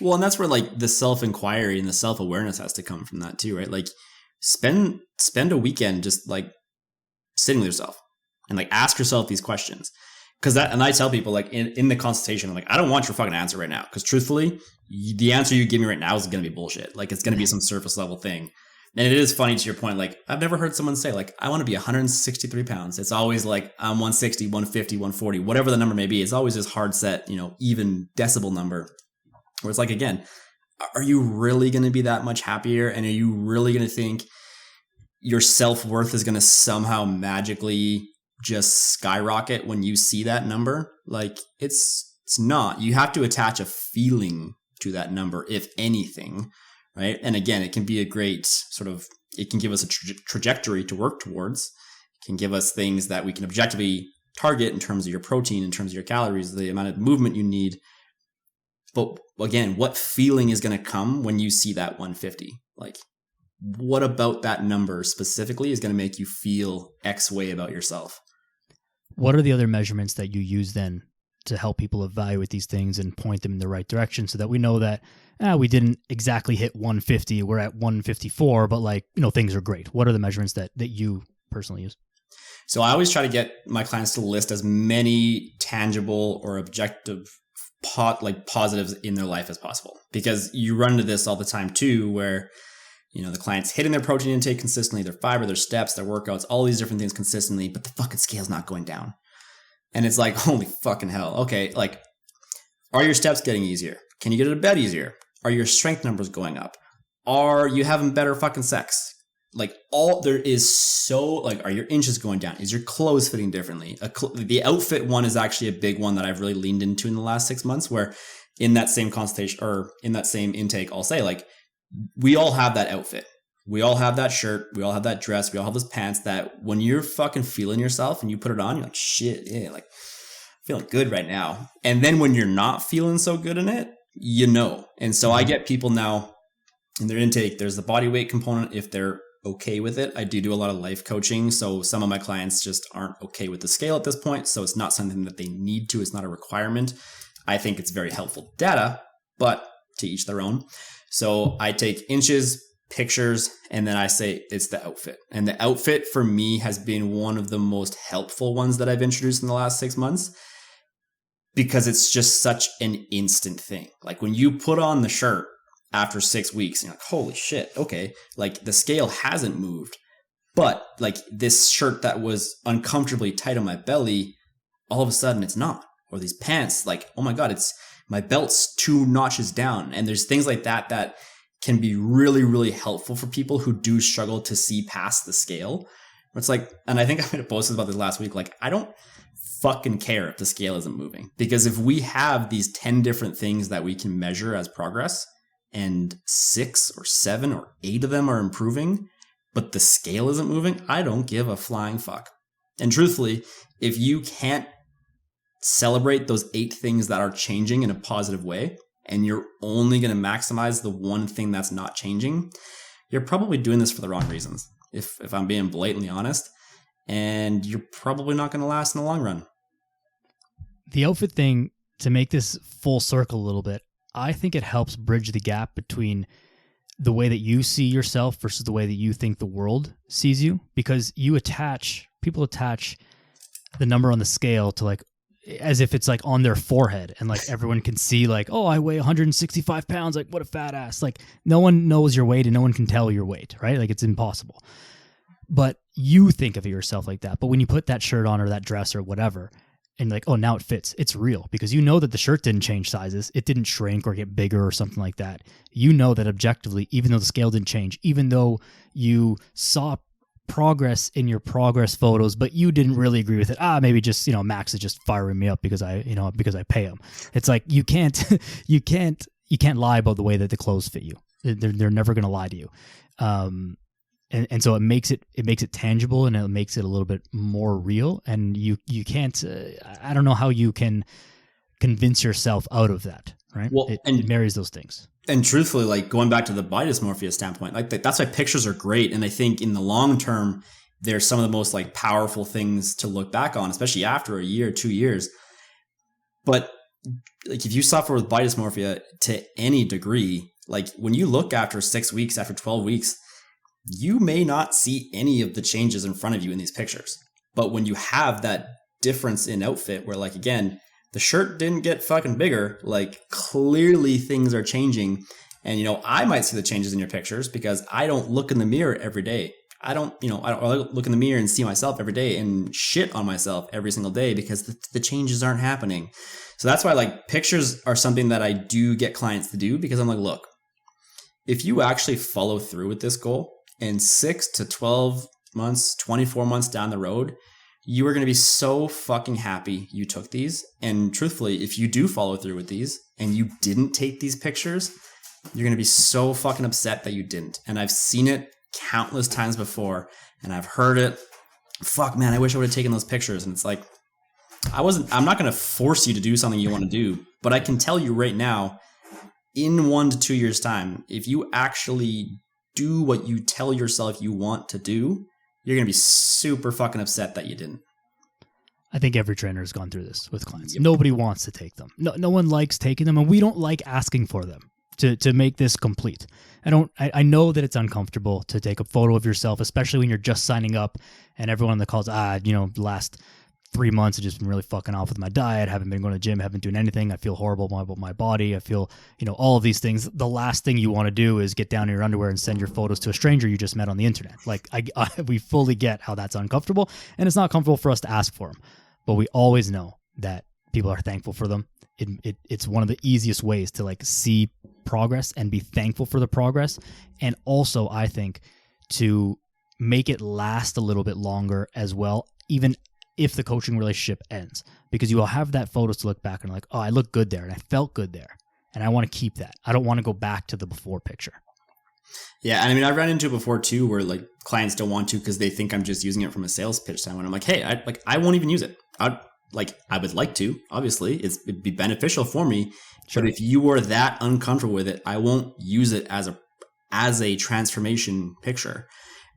Well, and that's where like the self-inquiry and the self-awareness has to come from that too, right? Like spend a weekend just like sitting with yourself and like ask yourself these questions. And I tell people like in the consultation, I'm like, I don't want your fucking answer right now. Because truthfully, the answer you give me right now is going to be bullshit. Like it's going to be some surface level thing. And it is funny to your point. Like I've never heard someone say like, I want to be 163 pounds. It's always like I'm 160, 150, 140, whatever the number may be. It's always this hard set, even decibel number where it's like, again, are you really going to be that much happier? And are you really going to think your self-worth is going to somehow magically just skyrocket when you see that number? Like it's not. You have to attach a feeling to that number, if anything, right? And again, it can be a great it can give us a trajectory to work towards. It can give us things that we can objectively target in terms of your protein, in terms of your calories, the amount of movement you need. But again, what feeling is going to come when you see that 150? Like, what about that number specifically is going to make you feel X way about yourself? What are the other measurements that you use then to help people evaluate these things and point them in the right direction so that we know that we didn't exactly hit 150, we're at 154, but like, things are great? What are the measurements that you personally use? So I always try to get my clients to list as many tangible or objective positives in their life as possible, because you run into this all the time too, where the client's hitting their protein intake consistently, their fiber, their steps, their workouts, all these different things consistently, but the fucking scale's not going down. And it's like, holy fucking hell. Okay, like, are your steps getting easier? Can you get out of bed easier? Are your strength numbers going up? Are you having better fucking sex? Like there is are your inches going down? Is your clothes fitting differently? The outfit one is actually a big one that I've really leaned into in the last 6 months, where in that same consultation or in that same intake, I'll say like, we all have that outfit. We all have that shirt. We all have that dress. We all have those pants that when you're fucking feeling yourself and you put it on, you're like, shit, yeah, like feeling good right now. And then when you're not feeling so good in it, And so I get people now in their intake, there's the body weight component. If they're okay with it, I do a lot of life coaching. So some of my clients just aren't okay with the scale at this point. So it's not something that they need to. It's not a requirement. I think it's very helpful data, but to each their own. So I take inches, pictures, and then I say it's the outfit. And the outfit for me has been one of the most helpful ones that I've introduced in the last 6 months, because it's just such an instant thing. Like when you put on the shirt after 6 weeks, you're like, holy shit, okay, like the scale hasn't moved, but like this shirt that was uncomfortably tight on my belly, all of a sudden it's not. Or these pants, like, oh my God, it's my belt's 2 notches down. And there's things like that that can be really, really helpful for people who do struggle to see past the scale. It's like, and I think I made a post about this last week, like, I don't fucking care if the scale isn't moving. Because if we have these 10 different things that we can measure as progress, and 6 or 7 or 8 of them are improving, but the scale isn't moving, I don't give a flying fuck. And truthfully, if you can't celebrate those 8 things that are changing in a positive way, and you're only going to maximize the one thing that's not changing, you're probably doing this for the wrong reasons, if I'm being blatantly honest, and you're probably not going to last in the long run. The outfit thing, to make this full circle a little bit, I think it helps bridge the gap between the way that you see yourself versus the way that you think the world sees you, because people attach the number on the scale to like, as if it's like on their forehead, and like everyone can see like, oh, I weigh 165 pounds. Like, what a fat ass. Like, no one knows your weight and no one can tell your weight, right? Like, it's impossible. But you think of yourself like that. But when you put that shirt on or that dress or whatever, and like, oh, now it fits, it's real, because you know that the shirt didn't change sizes. It didn't shrink or get bigger or something like that. You know that objectively, even though the scale didn't change, even though you saw progress in your progress photos, but you didn't really agree with it. Maybe just, Max is just firing me up because I pay him. It's like, you can't lie about the way that the clothes fit you. They're never going to lie to you. And so it makes it tangible, and it makes it a little bit more real. And you can't, I don't know how you can convince yourself out of that, right? Well, it marries those things. And truthfully, like going back to the body dysmorphia standpoint, like that's why pictures are great. And I think in the long term, they're some of the most like powerful things to look back on, especially after a year, 2 years. But like if you suffer with body dysmorphia to any degree, like when you look after 6 weeks, after 12 weeks, you may not see any of the changes in front of you in these pictures. But when you have that difference in outfit where, like, again, the shirt didn't get fucking bigger, like clearly things are changing. And, I might see the changes in your pictures because I don't look in the mirror every day. I don't look in the mirror and see myself every day and shit on myself every single day because the changes aren't happening. So that's why like pictures are something that I do get clients to do, because I'm like, look, if you actually follow through with this goal, in 6 to 12 months, 24 months down the road, you are going to be so fucking happy you took these. And truthfully, if you do follow through with these and you didn't take these pictures, you're going to be so fucking upset that you didn't. And I've seen it countless times before, and I've heard it. Fuck, man, I wish I would have taken those pictures. And it's like, I'm not going to force you to do something you want to do, but I can tell you right now, in 1 to 2 years' time, if you actually do what you tell yourself you want to do, you're going to be super fucking upset that you didn't. I think every trainer has gone through this with clients. Yep. Nobody wants to take them. No one likes taking them, and we don't like asking for them to make this complete. I know that it's uncomfortable to take a photo of yourself, especially when you're just signing up and everyone on the calls, the last 3 months have just been really fucking off with my diet, haven't been going to the gym, haven't been doing anything. I feel horrible about my body. I feel, all of these things. The last thing you want to do is get down in your underwear and send your photos to a stranger you just met on the internet. Like we fully get how that's uncomfortable, and it's not comfortable for us to ask for them, but we always know that people are thankful for them. It's one of the easiest ways to like see progress and be thankful for the progress. And also I think to make it last a little bit longer as well, even if the coaching relationship ends, because you will have that photos to look back and like, oh, I look good there and I felt good there, and I want to keep that. I don't want to go back to the before picture. Yeah, and I mean, I've run into it before too, where like clients don't want to because they think I'm just using it from a sales pitch standpoint. I'm like, hey, I won't even use it. I would like to. Obviously, it'd be beneficial for me. Sure. But if you were that uncomfortable with it, I won't use it as a transformation picture.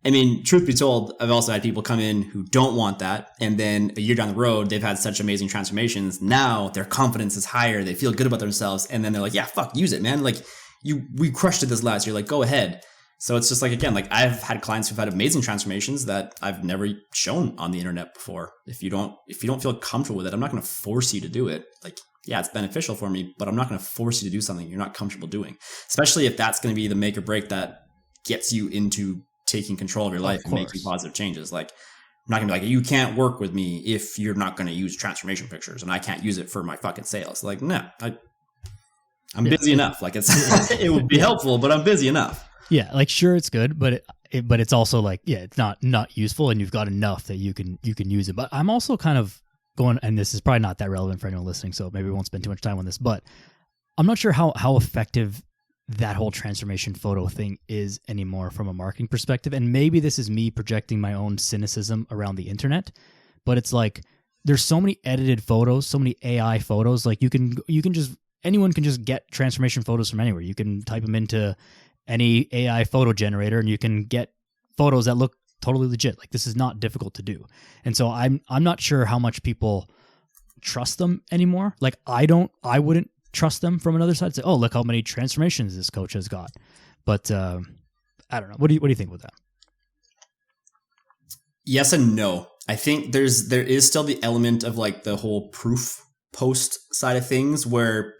I mean, truth be told, I've also had people come in who don't want that. And then a year down the road, they've had such amazing transformations. Now their confidence is higher. They feel good about themselves. And then they're like, yeah, fuck, use it, man. Like we crushed it this last year. Like, go ahead. So it's just like, again, like I've had clients who've had amazing transformations that I've never shown on the internet before. If you don't feel comfortable with it, I'm not going to force you to do it. Like, yeah, it's beneficial for me, but I'm not going to force you to do something you're not comfortable doing, especially if that's going to be the make or break that gets you into taking control of your life and making positive changes. Like, I'm not going to be like, you can't work with me if you're not going to use transformation pictures and I can't use it for my fucking sales. Like, no, I'm busy enough. Like it would be helpful, but I'm busy enough. Yeah, like sure it's good, but it's also like, yeah, it's not useful, and you've got enough that you can use it. But I'm also kind of going, and this is probably not that relevant for anyone listening, so maybe we won't spend too much time on this, but I'm not sure how effective that whole transformation photo thing is anymore from a marketing perspective. And maybe this is me projecting my own cynicism around the internet, but it's like there's so many edited photos, so many AI photos. Like anyone can just get transformation photos from anywhere. You can type them into any AI photo generator and you can get photos that look totally legit. Like this is not difficult to do. And so I'm not sure how much people trust them anymore. Like I wouldn't trust them from another side. Say, oh, look how many transformations this coach has got. But I don't know. What do you think with that? Yes and no. I think there is still the element of like the whole proof post side of things where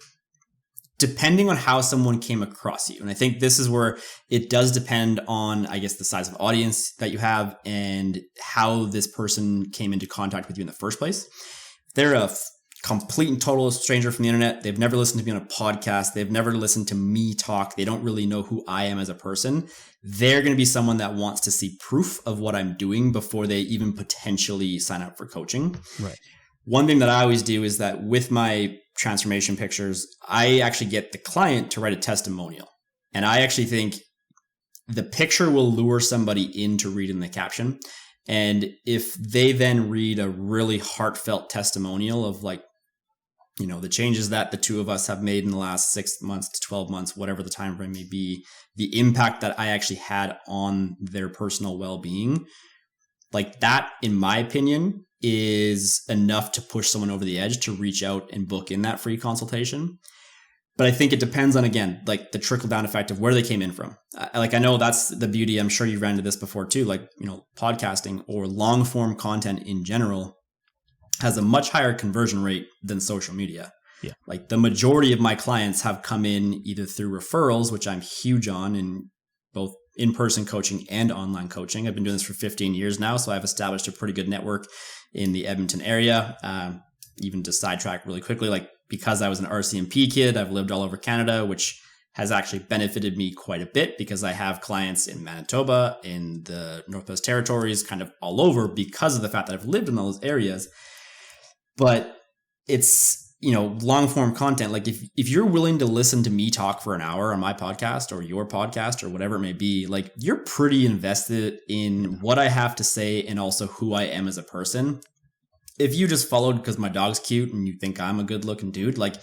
depending on how someone came across you. And I think this is where it does depend on, I guess, the size of audience that you have and how this person came into contact with you in the first place. If they're a complete and total stranger from the internet, they've never listened to me on a podcast, they've never listened to me talk, they don't really know who I am as a person, they're going to be someone that wants to see proof of what I'm doing before they even potentially sign up for coaching. Right. One thing that I always do is that with my transformation pictures, I actually get the client to write a testimonial. And I actually think the picture will lure somebody into reading the caption. And if they then read a really heartfelt testimonial of like, you know, the changes that the two of us have made in the last 6 months to 12 months, whatever the time frame may be, the impact that I actually had on their personal well-being, like that, in my opinion, is enough to push someone over the edge to reach out and book in that free consultation. But I think it depends on, again, like the trickle down effect of where they came in from. I know that's the beauty. I'm sure you've ran into this before too. Like, you know, podcasting or long form content in general has a much higher conversion rate than social media. Yeah. Like the majority of my clients have come in either through referrals, which I'm huge on in both in-person coaching and online coaching. I've been doing this for 15 years now, so I've established a pretty good network in the Edmonton area. Even to sidetrack really quickly, like because I was an RCMP kid, I've lived all over Canada, which has actually benefited me quite a bit because I have clients in Manitoba, in the Northwest Territories, kind of all over because of the fact that I've lived in those areas. But it's, you know, long form content. Like if you're willing to listen to me talk for an hour on my podcast or your podcast or whatever it may be, like you're pretty invested in what I have to say and also who I am as a person. If you just followed because my dog's cute and you think I'm a good looking dude, like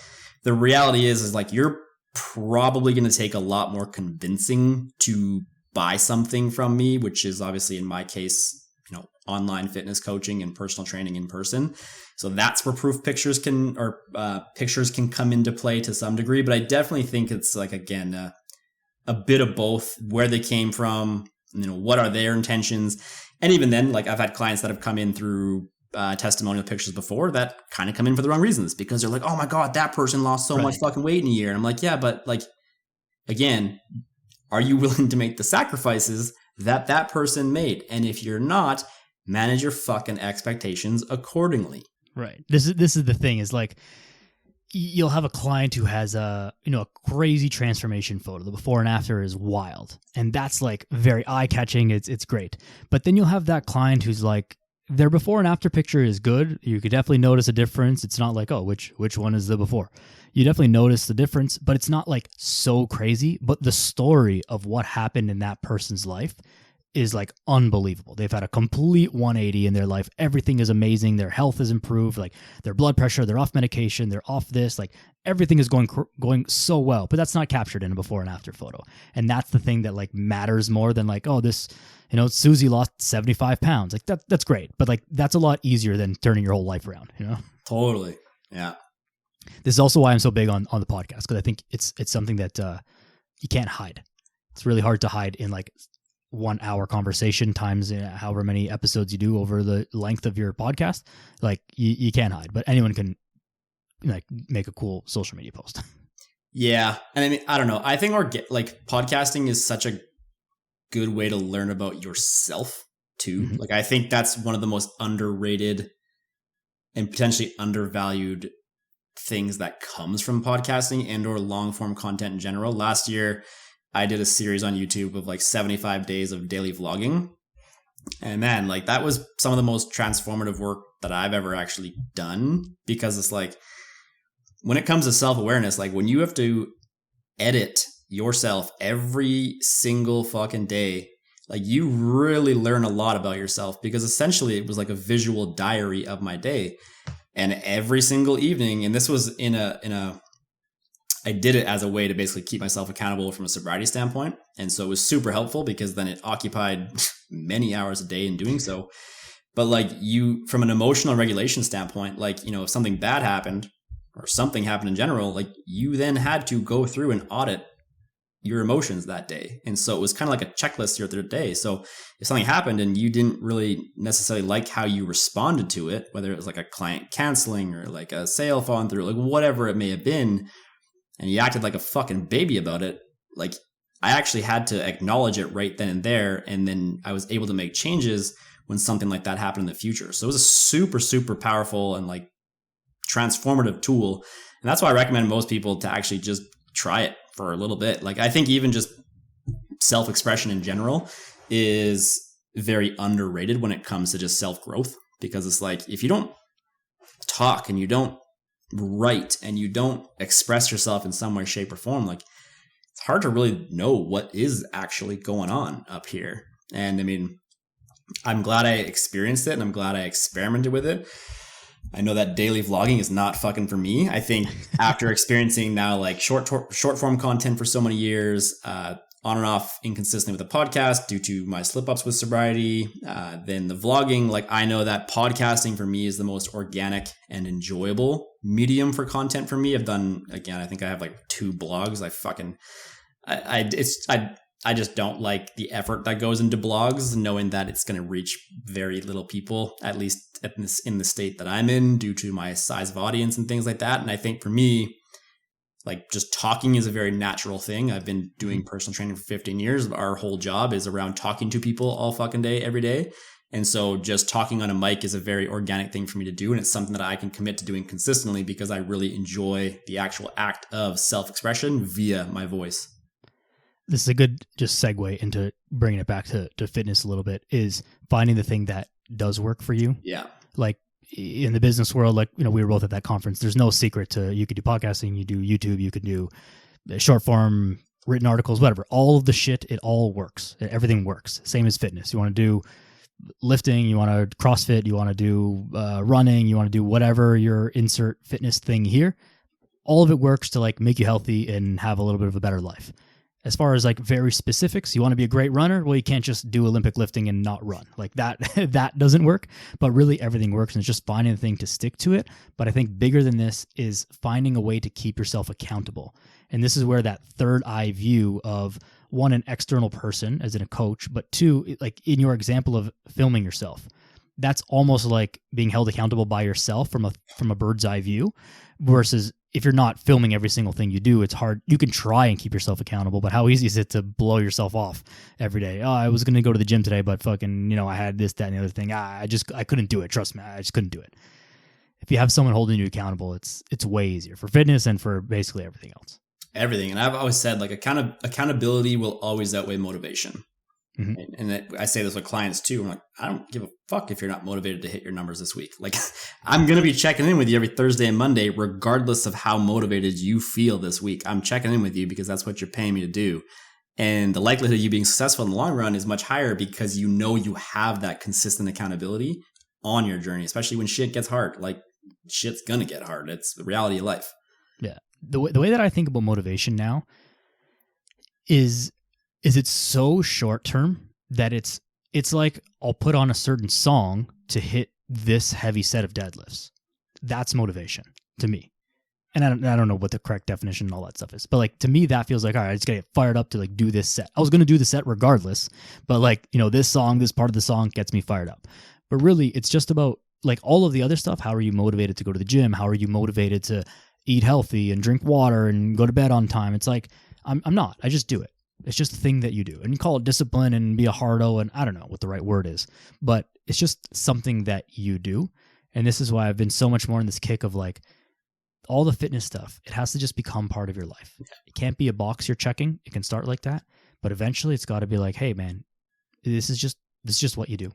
the reality is like you're probably going to take a lot more convincing to buy something from me, which is obviously in my case, you know, online fitness coaching and personal training in person. So that's where proof pictures can come into play to some degree. But I definitely think it's like, again, a bit of both, where they came from, you know, what are their intentions. And even then, like I've had clients that have come in through testimonial pictures before that kind of come in for the wrong reasons because they're like, oh my God, that person lost so much fucking weight in a year. And I'm like, yeah, but like, again, are you willing to make the sacrifices that person made? And if you're not, manage your fucking expectations accordingly. Right. This is the thing is like, you'll have a client who has a crazy transformation photo. The before and after is wild. And that's like very eye catching. It's great. But then you'll have that client who's like, their before and after picture is good. You could definitely notice a difference. It's not like, oh, which one is the before? You definitely notice the difference, but it's not like so crazy. But the story of what happened in that person's life is like unbelievable. They've had a complete 180 in their life. Everything is amazing. Their health is improved, like their blood pressure, they're off medication, they're off this, like everything is going so well, but that's not captured in a before and after photo. And that's the thing that like matters more than like, oh, this, you know, Susie lost 75 pounds. Like that's great. But like, that's a lot easier than turning your whole life around, you know? Totally. Yeah. This is also why I'm so big on the podcast. Cause I think it's something that you can't hide. It's really hard to hide in like 1 hour conversation times however many episodes you do over the length of your podcast. Like you can't hide, but anyone can like make a cool social media post. Yeah. And I mean, I don't know. I think like podcasting is such a good way to learn about yourself too. Mm-hmm. Like I think that's one of the most underrated and potentially undervalued things that comes from podcasting and or long form content in general. Last year, I did a series on YouTube of like 75 days of daily vlogging. And man, like that was some of the most transformative work that I've ever actually done, because it's like when it comes to self-awareness, like when you have to edit yourself every single fucking day, like you really learn a lot about yourself, because essentially it was like a visual diary of my day. And every single evening, and this was I did it as a way to basically keep myself accountable from a sobriety standpoint. And so it was super helpful because then it occupied many hours a day in doing so. But like from an emotional regulation standpoint, like, you know, if something bad happened or something happened in general, like you then had to go through and audit your emotions that day. And so it was kind of like a checklist throughout the day. So if something happened and you didn't really necessarily like how you responded to it, whether it was like a client canceling or like a sale falling through, like whatever it may have been, and you acted like a fucking baby about it, like I actually had to acknowledge it right then and there. And then I was able to make changes when something like that happened in the future. So it was a super, super powerful and like transformative tool. And that's why I recommend most people to actually just try it for a little bit. Like I think even just self-expression in general is very underrated when it comes to just self-growth, because it's like if you don't talk and you don't write and you don't express yourself in some way, shape, or form, like it's hard to really know what is actually going on up here. And I mean, I'm glad I experienced it and I'm glad I experimented with it. I know that daily vlogging is not fucking for me. I think after experiencing now like short form content for so many years, on and off inconsistent with the podcast due to my slip ups with sobriety, then the vlogging, like I know that podcasting for me is the most organic and enjoyable medium for content for me. I've done, again, I think I have like 2 blogs. I just don't like the effort that goes into blogs, knowing that it's going to reach very little people, at least in the state that I'm in, due to my size of audience and things like that. And I think for me, like just talking is a very natural thing. I've been doing personal training for 15 years. Our whole job is around talking to people all fucking day, every day. And so just talking on a mic is a very organic thing for me to do. And it's something that I can commit to doing consistently because I really enjoy the actual act of self-expression via my voice. This is a good just segue into bringing it back to fitness a little bit, is finding the thing that does work for you. Yeah. Like in the business world, like, you know, we were both at that conference. There's no secret to, you could do podcasting, you do YouTube, you could do short form, written articles, whatever. All of the shit, it all works. Everything works. Same as fitness. You want to do lifting, you want to CrossFit, you want to do running, you want to do whatever your insert fitness thing here. All of it works to like make you healthy and have a little bit of a better life. As far as like very specifics, you want to be a great runner? Well, you can't just do Olympic lifting and not run. Like that, that doesn't work, but really everything works, and it's just finding the thing to stick to it. But I think bigger than this is finding a way to keep yourself accountable. And this is where that third eye view of, one, an external person as in a coach, but 2, like in your example of filming yourself, that's almost like being held accountable by yourself from a bird's eye view, versus if you're not filming every single thing you do, it's hard. You can try and keep yourself accountable, but how easy is it to blow yourself off every day? Oh, I was going to go to the gym today, but fucking, you know, I had this, that, and the other thing. I couldn't do it. Trust me. I just couldn't do it. If you have someone holding you accountable, it's way easier for fitness and for basically everything else. Everything. And I've always said, like, accountability will always outweigh motivation. Mm-hmm. And I say this with clients too. I'm like, I don't give a fuck if you're not motivated to hit your numbers this week. Like, I'm going to be checking in with you every Thursday and Monday, regardless of how motivated you feel this week. I'm checking in with you because that's what you're paying me to do. And the likelihood of you being successful in the long run is much higher because you know you have that consistent accountability on your journey, especially when shit gets hard. Like, shit's going to get hard. It's the reality of life. Yeah. The way that I think about motivation now is it's so short term that it's like, I'll put on a certain song to hit this heavy set of deadlifts. That's motivation to me. and I don't know what the correct definition and all that stuff is, but like to me that feels like, all right, I just gotta get fired up to like do this set. I was gonna do the set regardless, but like, you know, this part of the song gets me fired up. But really it's just about like all of the other stuff. How are you motivated to go to the gym? How are you motivated to eat healthy and drink water and go to bed on time? It's like I'm not. I just do it. It's just a thing that you do. And you call it discipline and be a hardo, and I don't know what the right word is, but it's just something that you do. And this is why I've been so much more in this kick of like all the fitness stuff. It has to just become part of your life. It can't be a box you're checking. It can start like that, but eventually it's got to be like, hey man, this is just what you do.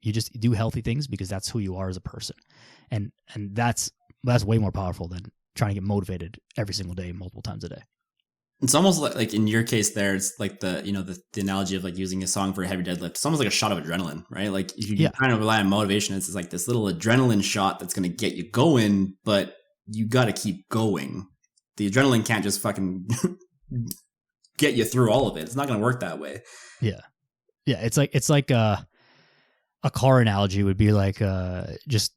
You just do healthy things because that's who you are as a person. And that's way more powerful than trying to get motivated every single day, multiple times a day. It's almost like in your case there, it's like the analogy of like using a song for a heavy deadlift. It's almost like a shot of adrenaline, right? Like if you kind of rely on motivation, it's like this little adrenaline shot that's going to get you going, but you got to keep going. The adrenaline can't just fucking get you through all of it. It's not going to work that way. Yeah. Yeah. It's like a car analogy would be like just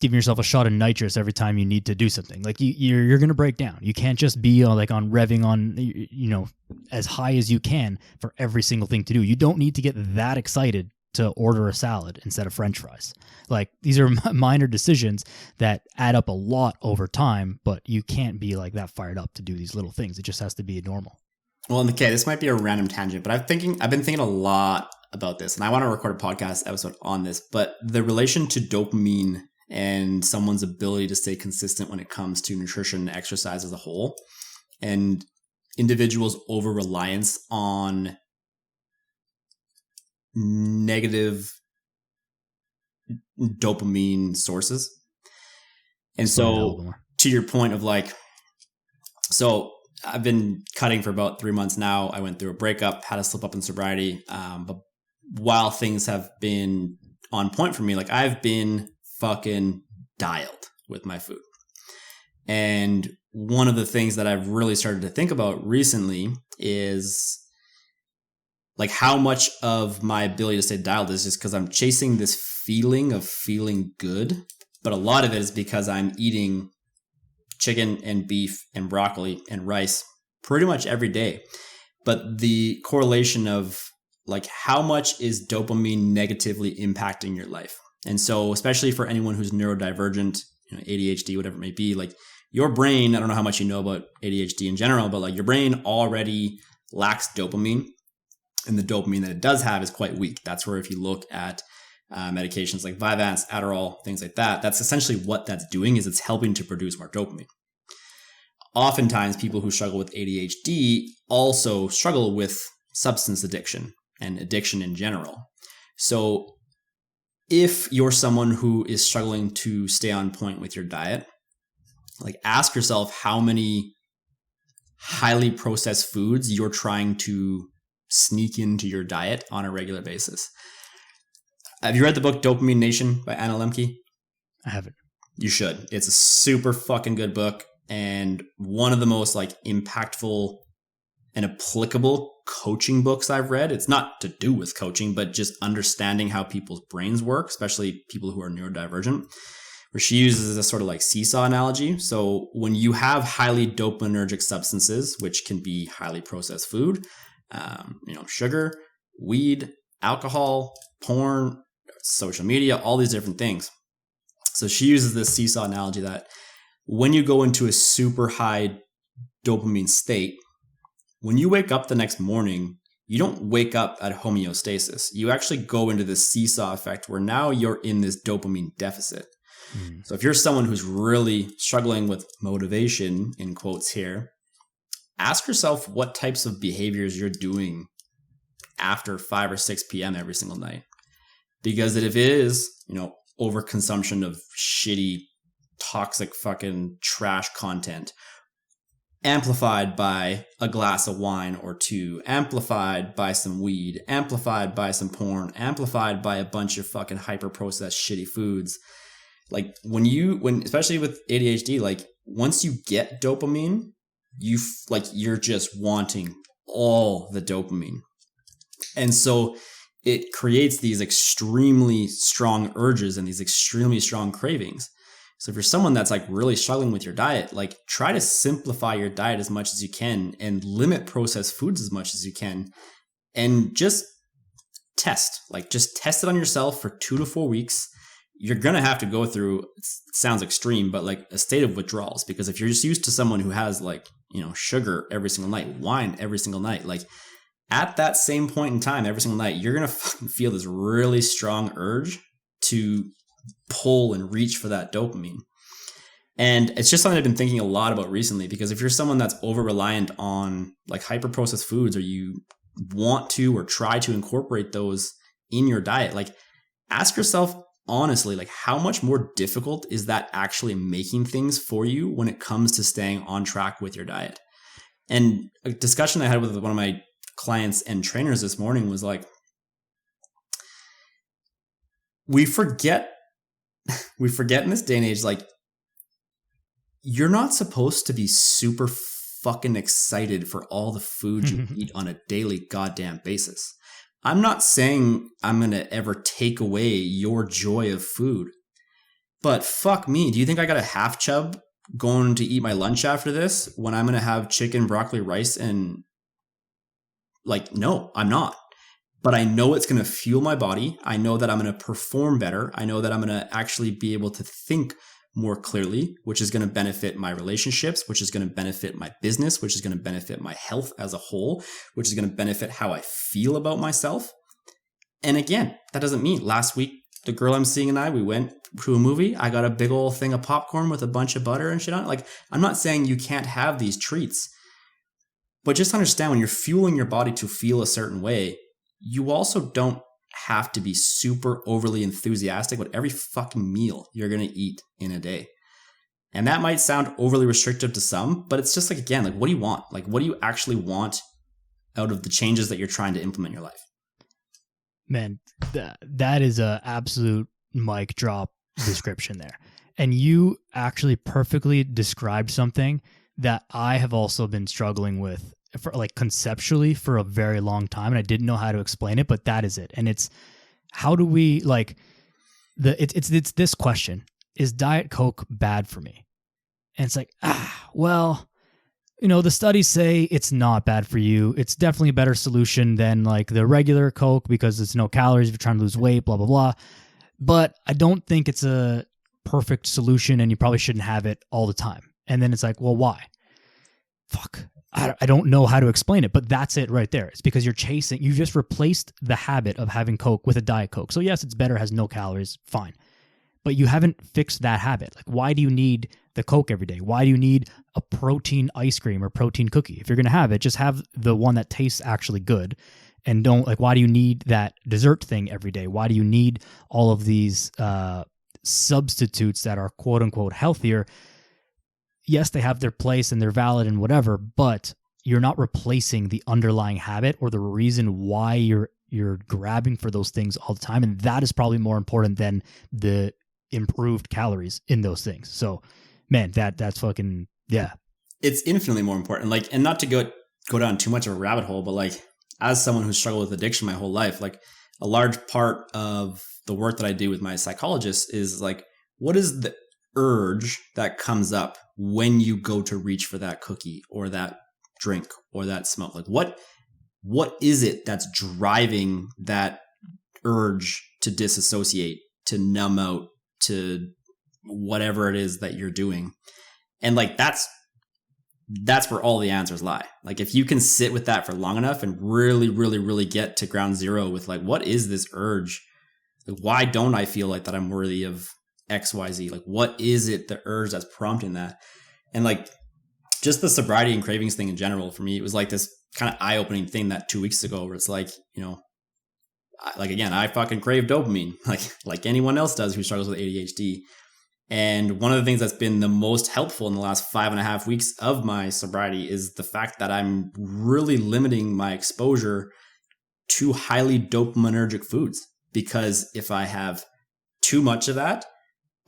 giving yourself a shot of nitrous every time you need to do something. Like you're going to break down. You can't just be on revving on, you know, as high as you can for every single thing to do. You don't need to get that excited to order a salad instead of French fries. Like these are minor decisions that add up a lot over time, but you can't be like that fired up to do these little things. It just has to be normal. Well, okay, this might be a random tangent, but I've been thinking a lot about this, and I want to record a podcast episode on this, but the relation to dopamine and someone's ability to stay consistent when it comes to nutrition and exercise as a whole, and individuals' over-reliance on negative dopamine sources. And so to your point of like, so I've been cutting for about 3 months now. I went through a breakup, had a slip up in sobriety. But while things have been on point for me, like I've been fucking dialed with my food. And one of the things that I've really started to think about recently is like how much of my ability to stay dialed is just because I'm chasing this feeling of feeling good. But a lot of it is because I'm eating chicken and beef and broccoli and rice pretty much every day. But the correlation of like how much is dopamine negatively impacting your life? And so especially for anyone who's neurodivergent, you know, ADHD, whatever it may be, like your brain, I don't know how much you know about ADHD in general, but like your brain already lacks dopamine, and the dopamine that it does have is quite weak. That's where if you look at medications like Vyvanse, Adderall, things like that, that's essentially what that's doing is it's helping to produce more dopamine. Oftentimes people who struggle with ADHD also struggle with substance addiction and addiction in general. So if you're someone who is struggling to stay on point with your diet, like ask yourself how many highly processed foods you're trying to sneak into your diet on a regular basis. Have you read the book Dopamine Nation by Anna Lemke? I haven't. You should. It's a super fucking good book and one of the most like impactful and applicable coaching books I've read. It's not to do with coaching, but just understanding how people's brains work, especially people who are neurodivergent, where she uses a sort of like seesaw analogy. So when you have highly dopaminergic substances, which can be highly processed food, sugar, weed, alcohol, porn, social media, all these different things. So she uses this seesaw analogy that when you go into a super high dopamine state, when you wake up the next morning, you don't wake up at homeostasis. You actually go into this seesaw effect where now you're in this dopamine deficit. So if you're someone who's really struggling with motivation, in quotes here, ask yourself what types of behaviors you're doing after 5 or 6 p.m. every single night. Because if it is, overconsumption of shitty, toxic fucking trash content, amplified by a glass of wine or two, amplified by some weed, amplified by some porn, amplified by a bunch of fucking hyper-processed shitty foods. Like when especially with ADHD, like once you get dopamine, you're just wanting all the dopamine. And so it creates these extremely strong urges and these extremely strong cravings. So if you're someone that's like really struggling with your diet, like try to simplify your diet as much as you can and limit processed foods as much as you can, and just just test it on yourself for 2 to 4 weeks. You're going to have to go through, it sounds extreme, but like a state of withdrawals, because if you're just used to someone who has like, sugar every single night, wine every single night, like at that same point in time, every single night, you're going to feel this really strong urge to pull and reach for that dopamine. And it's just something I've been thinking a lot about recently, because if you're someone that's over reliant on like hyper processed foods, or you want to or try to incorporate those in your diet, like ask yourself honestly, like how much more difficult is that actually making things for you when it comes to staying on track with your diet? And a discussion I had with one of my clients and trainers this morning was like, we forget in this day and age, like you're not supposed to be super fucking excited for all the food you eat on a daily goddamn basis. I'm not saying I'm going to ever take away your joy of food, but fuck me. Do you think I got a half chub going to eat my lunch after this when I'm going to have chicken, broccoli, rice, and like, no, I'm not. But I know it's going to fuel my body. I know that I'm going to perform better. I know that I'm going to actually be able to think more clearly, which is going to benefit my relationships, which is going to benefit my business, which is going to benefit my health as a whole, which is going to benefit how I feel about myself. And again, that doesn't mean last week, the girl I'm seeing and we went to a movie. I got a big old thing of popcorn with a bunch of butter and shit on it. Like, I'm not saying you can't have these treats, but just understand when you're fueling your body to feel a certain way, you also don't have to be super overly enthusiastic with every fucking meal you're going to eat in a day. And that might sound overly restrictive to some, but it's just like, again, like, what do you want? Like, what do you actually want out of the changes that you're trying to implement in your life? Man, that is a absolute mic drop description there. And you actually perfectly described something that I have also been struggling with for like conceptually for a very long time, and I didn't know how to explain it, but that is it. And it's, how do we like it's this question: is Diet Coke bad for me? And it's like, well, the studies say it's not bad for you. It's definitely a better solution than like the regular Coke because it's no calories if you're trying to lose weight, blah, blah, blah. But I don't think it's a perfect solution, and you probably shouldn't have it all the time. And then it's like, well, why? Fuck. I don't know how to explain it, but that's it right there. It's because you just replaced the habit of having Coke with a Diet Coke. So yes, it's better, has no calories, fine. But you haven't fixed that habit. Like, why do you need the Coke every day? Why do you need a protein ice cream or protein cookie? If you're going to have it, just have the one that tastes actually good. And don't, like, why do you need that dessert thing every day? Why do you need all of these substitutes that are quote unquote healthier? Yes, they have their place and they're valid and whatever, but you're not replacing the underlying habit or the reason why you're grabbing for those things all the time. And that is probably more important than the improved calories in those things. So, man, that's fucking, yeah. It's infinitely more important. Like, and not to go down too much of a rabbit hole, but like, as someone who's struggled with addiction my whole life, like a large part of the work that I do with my psychologist is like, what is the urge that comes up when you go to reach for that cookie or that drink or that smoke? Like, what is it that's driving that urge to disassociate, to numb out, to whatever it is that you're doing? And like, that's where all the answers lie. Like, if you can sit with that for long enough and really, really, really get to ground zero with like, what is this urge? Like, why don't I feel like that I'm worthy of XYZ? Like, what is it, the urge that's prompting that? And like, just the sobriety and cravings thing in general, for me, it was like this kind of eye-opening thing that 2 weeks ago where it's like, like, again, I fucking crave dopamine like anyone else does who struggles with ADHD. And one of the things that's been the most helpful in the last 5.5 weeks of my sobriety is the fact that I'm really limiting my exposure to highly dopaminergic foods. Because if I have too much of that,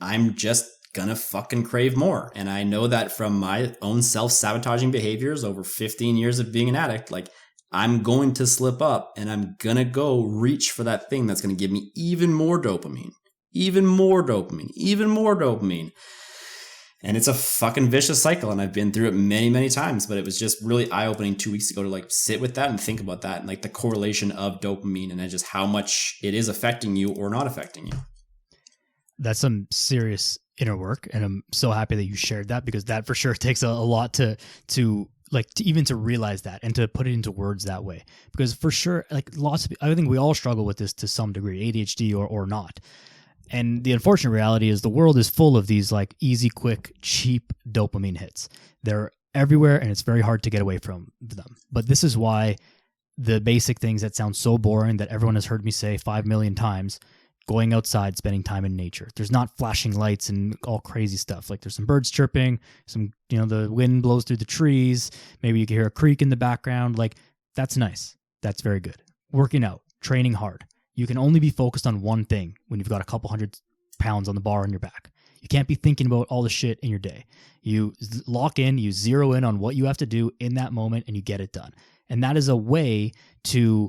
I'm just gonna fucking crave more. And I know that from my own self-sabotaging behaviors over 15 years of being an addict, like, I'm going to slip up and I'm gonna go reach for that thing that's gonna give me even more dopamine. even more dopamine, even more dopamine. And it's a fucking vicious cycle. And I've been through it many, many times, but it was just really eye-opening 2 weeks ago to like sit with that and think about that and like the correlation of dopamine and just how much it is affecting you or not affecting you. That's some serious inner work. And I'm so happy that you shared that, because that for sure takes a lot to even to realize that and to put it into words that way. Because for sure, like I think we all struggle with this to some degree, ADHD or not. And the unfortunate reality is the world is full of these like easy, quick, cheap dopamine hits. They're everywhere and it's very hard to get away from them. But this is why the basic things that sound so boring that everyone has heard me say 5 million times, going outside, spending time in nature. There's not flashing lights and all crazy stuff. Like there's some birds chirping, the wind blows through the trees. Maybe you can hear a creek in the background. Like that's nice. That's very good. Working out, training hard. You can only be focused on one thing when you've got a couple 100 pounds on the bar on your back. You can't be thinking about all the shit in your day. You lock in, you zero in on what you have to do in that moment, and you get it done. And that is a way to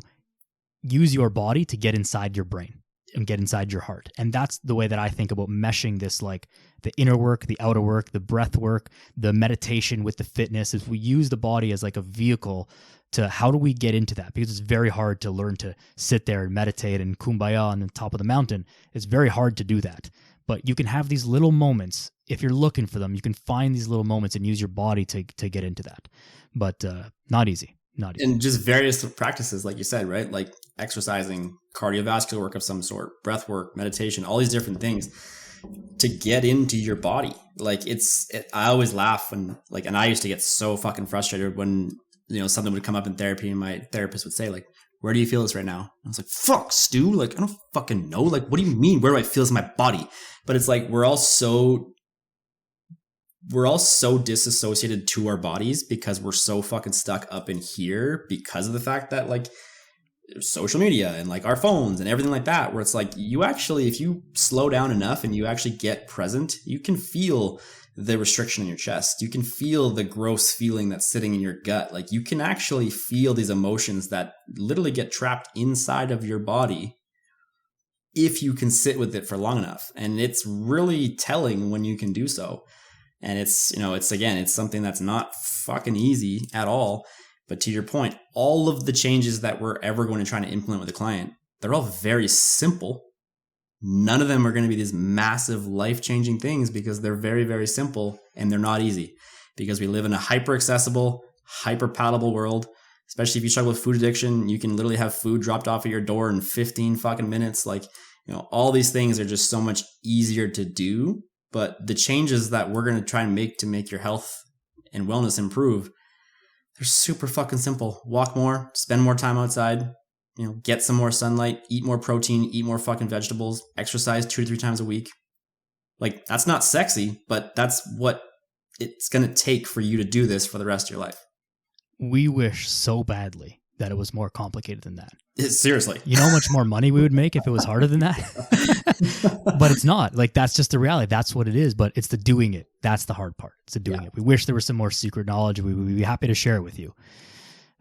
use your body to get inside your brain and get inside your heart. And that's the way that I think about meshing this, like the inner work, the outer work, the breath work, the meditation with the fitness, is we use the body as like a vehicle to how do we get into that? Because it's very hard to learn to sit there and meditate and kumbaya on the top of the mountain. It's very hard to do that. But you can have these little moments. If you're looking for them, you can find these little moments and use your body to get into that. But not easy. Not easy. And just various practices, like you said, right? Like exercising, cardiovascular work of some sort, breath work, meditation, all these different things to get into your body. Like I always laugh and I used to get so fucking frustrated when, something would come up in therapy and my therapist would say like, where do you feel this right now? I was like, fuck, Stu. Like, I don't fucking know. Like, what do you mean? Where do I feel this in my body? But it's like, we're all so disassociated to our bodies because we're so fucking stuck up in here because of the fact that like social media and like our phones and everything like that, where it's like you actually, if you slow down enough and you actually get present, you can feel the restriction in your chest. You can feel the gross feeling that's sitting in your gut. Like you can actually feel these emotions that literally get trapped inside of your body if you can sit with it for long enough. And it's really telling when you can do so. And it's something that's not fucking easy at all. But to your point, all of the changes that we're ever going to try to implement with a client, they're all very simple. None of them are going to be these massive life-changing things because they're very, very simple and they're not easy because we live in a hyper-accessible, hyper-palatable world. Especially if you struggle with food addiction, you can literally have food dropped off at your door in 15 fucking minutes. Like, all these things are just so much easier to do. But the changes that we're going to try and make your health and wellness improve, they're super fucking simple. Walk more, spend more time outside, get some more sunlight, eat more protein, eat more fucking vegetables, exercise 2 to 3 times a week. Like, that's not sexy, but that's what it's going to take for you to do this for the rest of your life. We wish so badly that it was more complicated than that. Seriously. You know how much more money we would make if it was harder than that? But it's not. Like, that's just the reality. That's what it is. But it's the doing it. That's the hard part. It's the doing it. We wish there was some more secret knowledge. We would be happy to share it with you.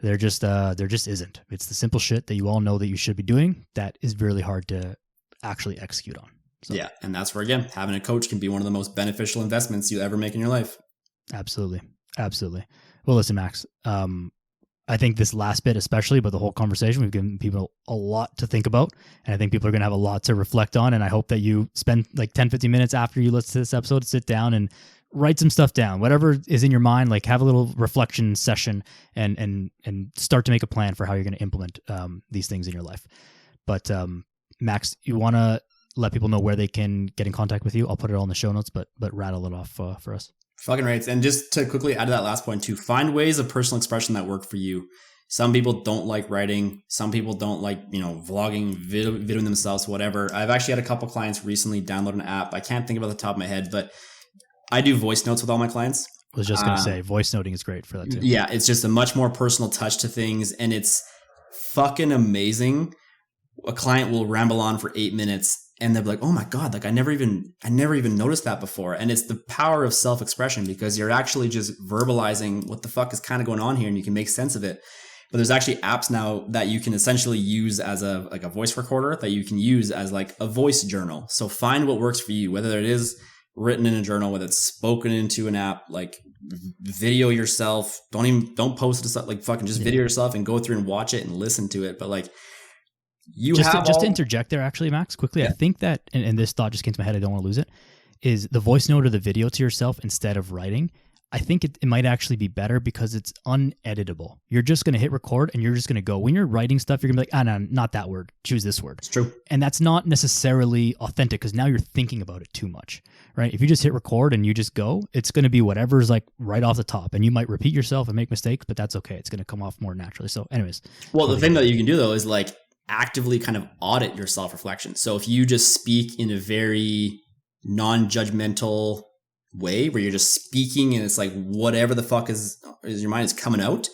There just isn't. It's the simple shit that you all know that you should be doing that is really hard to actually execute on. So. Yeah. And that's where, again, having a coach can be one of the most beneficial investments you ever make in your life. Absolutely. Absolutely. Well, listen, Max, I think this last bit, especially, but the whole conversation, we've given people a lot to think about. And I think people are going to have a lot to reflect on. And I hope that you spend like 10, 15 minutes after you listen to this episode, sit down and write some stuff down, whatever is in your mind, like have a little reflection session and start to make a plan for how you're going to implement these things in your life. But Max, you want to let people know where they can get in contact with you? I'll put it all in the show notes, but rattle it off for us. Fucking right. And just to quickly add to that last point too, find ways of personal expression that work for you. Some people don't like writing. Some people don't like, vlogging, videoing themselves, whatever. I've actually had a couple clients recently download an app. I can't think of it off the top of my head, but I do voice notes with all my clients. I was just going to say, voice noting is great for that too. Yeah, it's just a much more personal touch to things. And it's fucking amazing. A client will ramble on for 8 minutes and they'll be like, oh my God, like I never even noticed that before. And it's the power of self-expression because you're actually just verbalizing what the fuck is kind of going on here and you can make sense of it. but there's actually apps now that you can essentially use as a voice recorder that you can use as like a voice journal. So find what works for you, whether it is written in a journal, whether it's spoken into an app, like video yourself. Don't post it, like fucking just video yourself and go through and watch it and listen to it. But like just to interject there actually, Max, quickly, I think that, and this thought just came to my head, I don't want to lose it, is the voice note or the video to yourself instead of writing. I think it might actually be better because it's uneditable. You're just going to hit record and you're just going to go. When you're writing stuff, you're going to be like, no, not that word. Choose this word. It's true. And that's not necessarily authentic because now you're thinking about it too much, right? If you just hit record and you just go, it's going to be whatever's like right off the top. And you might repeat yourself and make mistakes, but that's okay. It's going to come off more naturally. So anyways. Well, the thing that you can do though is like actively kind of audit your self-reflection. So if you just speak in a very non-judgmental way where you're just speaking and it's like whatever the fuck is your mind is coming out,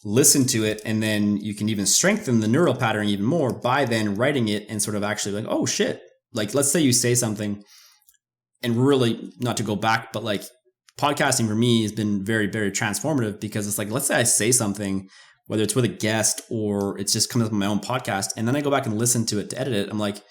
listen to it, and then you can even strengthen the neural pattern even more by then writing it and sort of actually like, oh shit, like let's say you say something, and really not to go back, but like podcasting for me has been very, very transformative because it's like, let's say I say something, whether it's with a guest or it's just coming up on my own podcast, and then I go back and listen to it to edit it, I'm like,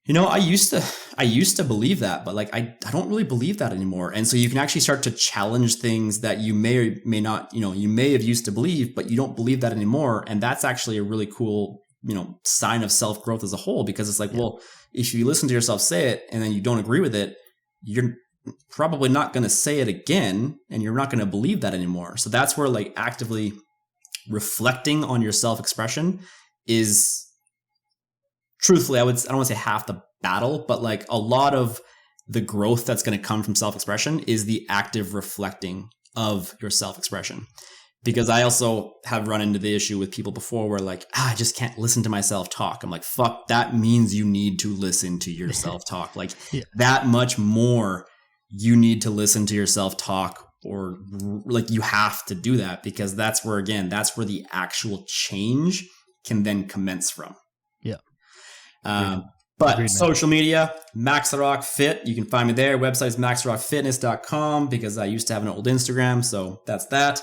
you know, I used to believe that, but like I don't really believe that anymore. And so you can actually start to challenge things that you may or may not, you know, you may have used to believe, but you don't believe that anymore. And that's actually a really cool, you know, sign of self-growth as a whole, because it's like, well, if you listen to yourself say it and then you don't agree with it, you're probably not going to say it again and you're not going to believe that anymore. So that's where like actively reflecting on your self-expression is, truthfully, I don't want to say half the battle, but like a lot of the growth that's going to come from self-expression is the active reflecting of your self-expression. Because I also have run into the issue with people before where like, I just can't listen to myself talk. I'm like, fuck, that means you need to listen to yourself talk. Like that much more you need to listen to yourself talk, or like you have to do that, because that's where, again, that's where the actual change can then commence from. But agreed, social media, Max Larocque Fit. You can find me there. Website is maxlarocquefitness.com because I used to have an old Instagram. So that's that.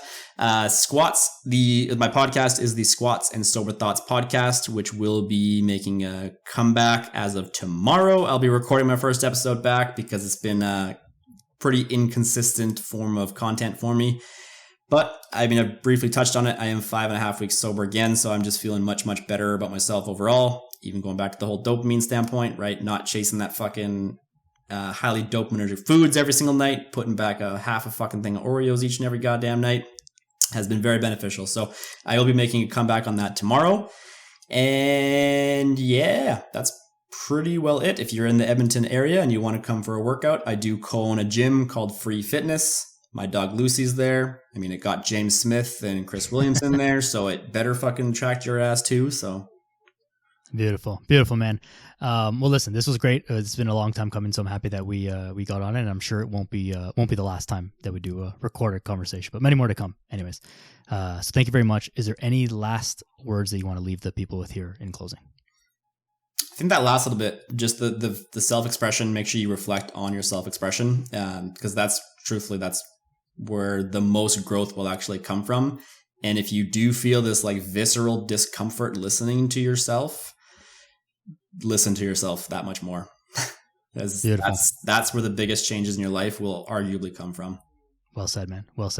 Squats. My podcast is the Squats and Sober Thoughts podcast, which will be making a comeback as of tomorrow. I'll be recording my first episode back because it's been a pretty inconsistent form of content for me. But I mean, I've briefly touched on it. I am 5.5 weeks sober again. So I'm just feeling much, much better about myself overall. Even going back to the whole dopamine standpoint, right? Not chasing that fucking highly dopaminergic foods every single night, putting back a half a fucking thing of Oreos each and every goddamn night has been very beneficial. So I will be making a comeback on that tomorrow. And yeah, that's pretty well it. If you're in the Edmonton area and you want to come for a workout, I do co-own a gym called F.R.E.E Fitness. My dog Lucy's there. I mean, it got James Smith and Chris Williams in there, so it better fucking attract your ass too. So beautiful, man. Well, listen, this was great. It's been a long time coming, so I'm happy that we got on it. And I'm sure it won't be the last time that we do a recorded conversation, but many more to come. Anyways, so thank you very much. Is there any last words that you want to leave the people with here in closing? I think that last little bit, just the self-expression. Make sure you reflect on your self-expression, because that's where the most growth will actually come from. And if you do feel this like visceral discomfort listening to yourself, listen to yourself that much more. That's where the biggest changes in your life will arguably come from. Well said, man. Well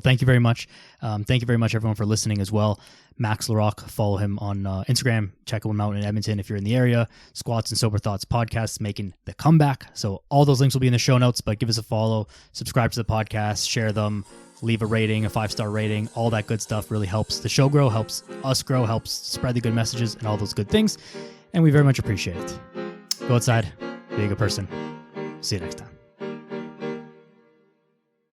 thank you very much. Thank you very much, everyone, for listening as well. Max Larocque, follow him on Instagram. Check him out in Edmonton if you're in the area. Squats and Sober Thoughts podcast making the comeback. So all those links will be in the show notes, but give us a follow, subscribe to the podcast, share them, leave a rating, a 5-star rating. All that good stuff really helps the show grow, helps us grow, helps spread the good messages and all those good things. And we very much appreciate it. Go outside, be a good person. See you next time.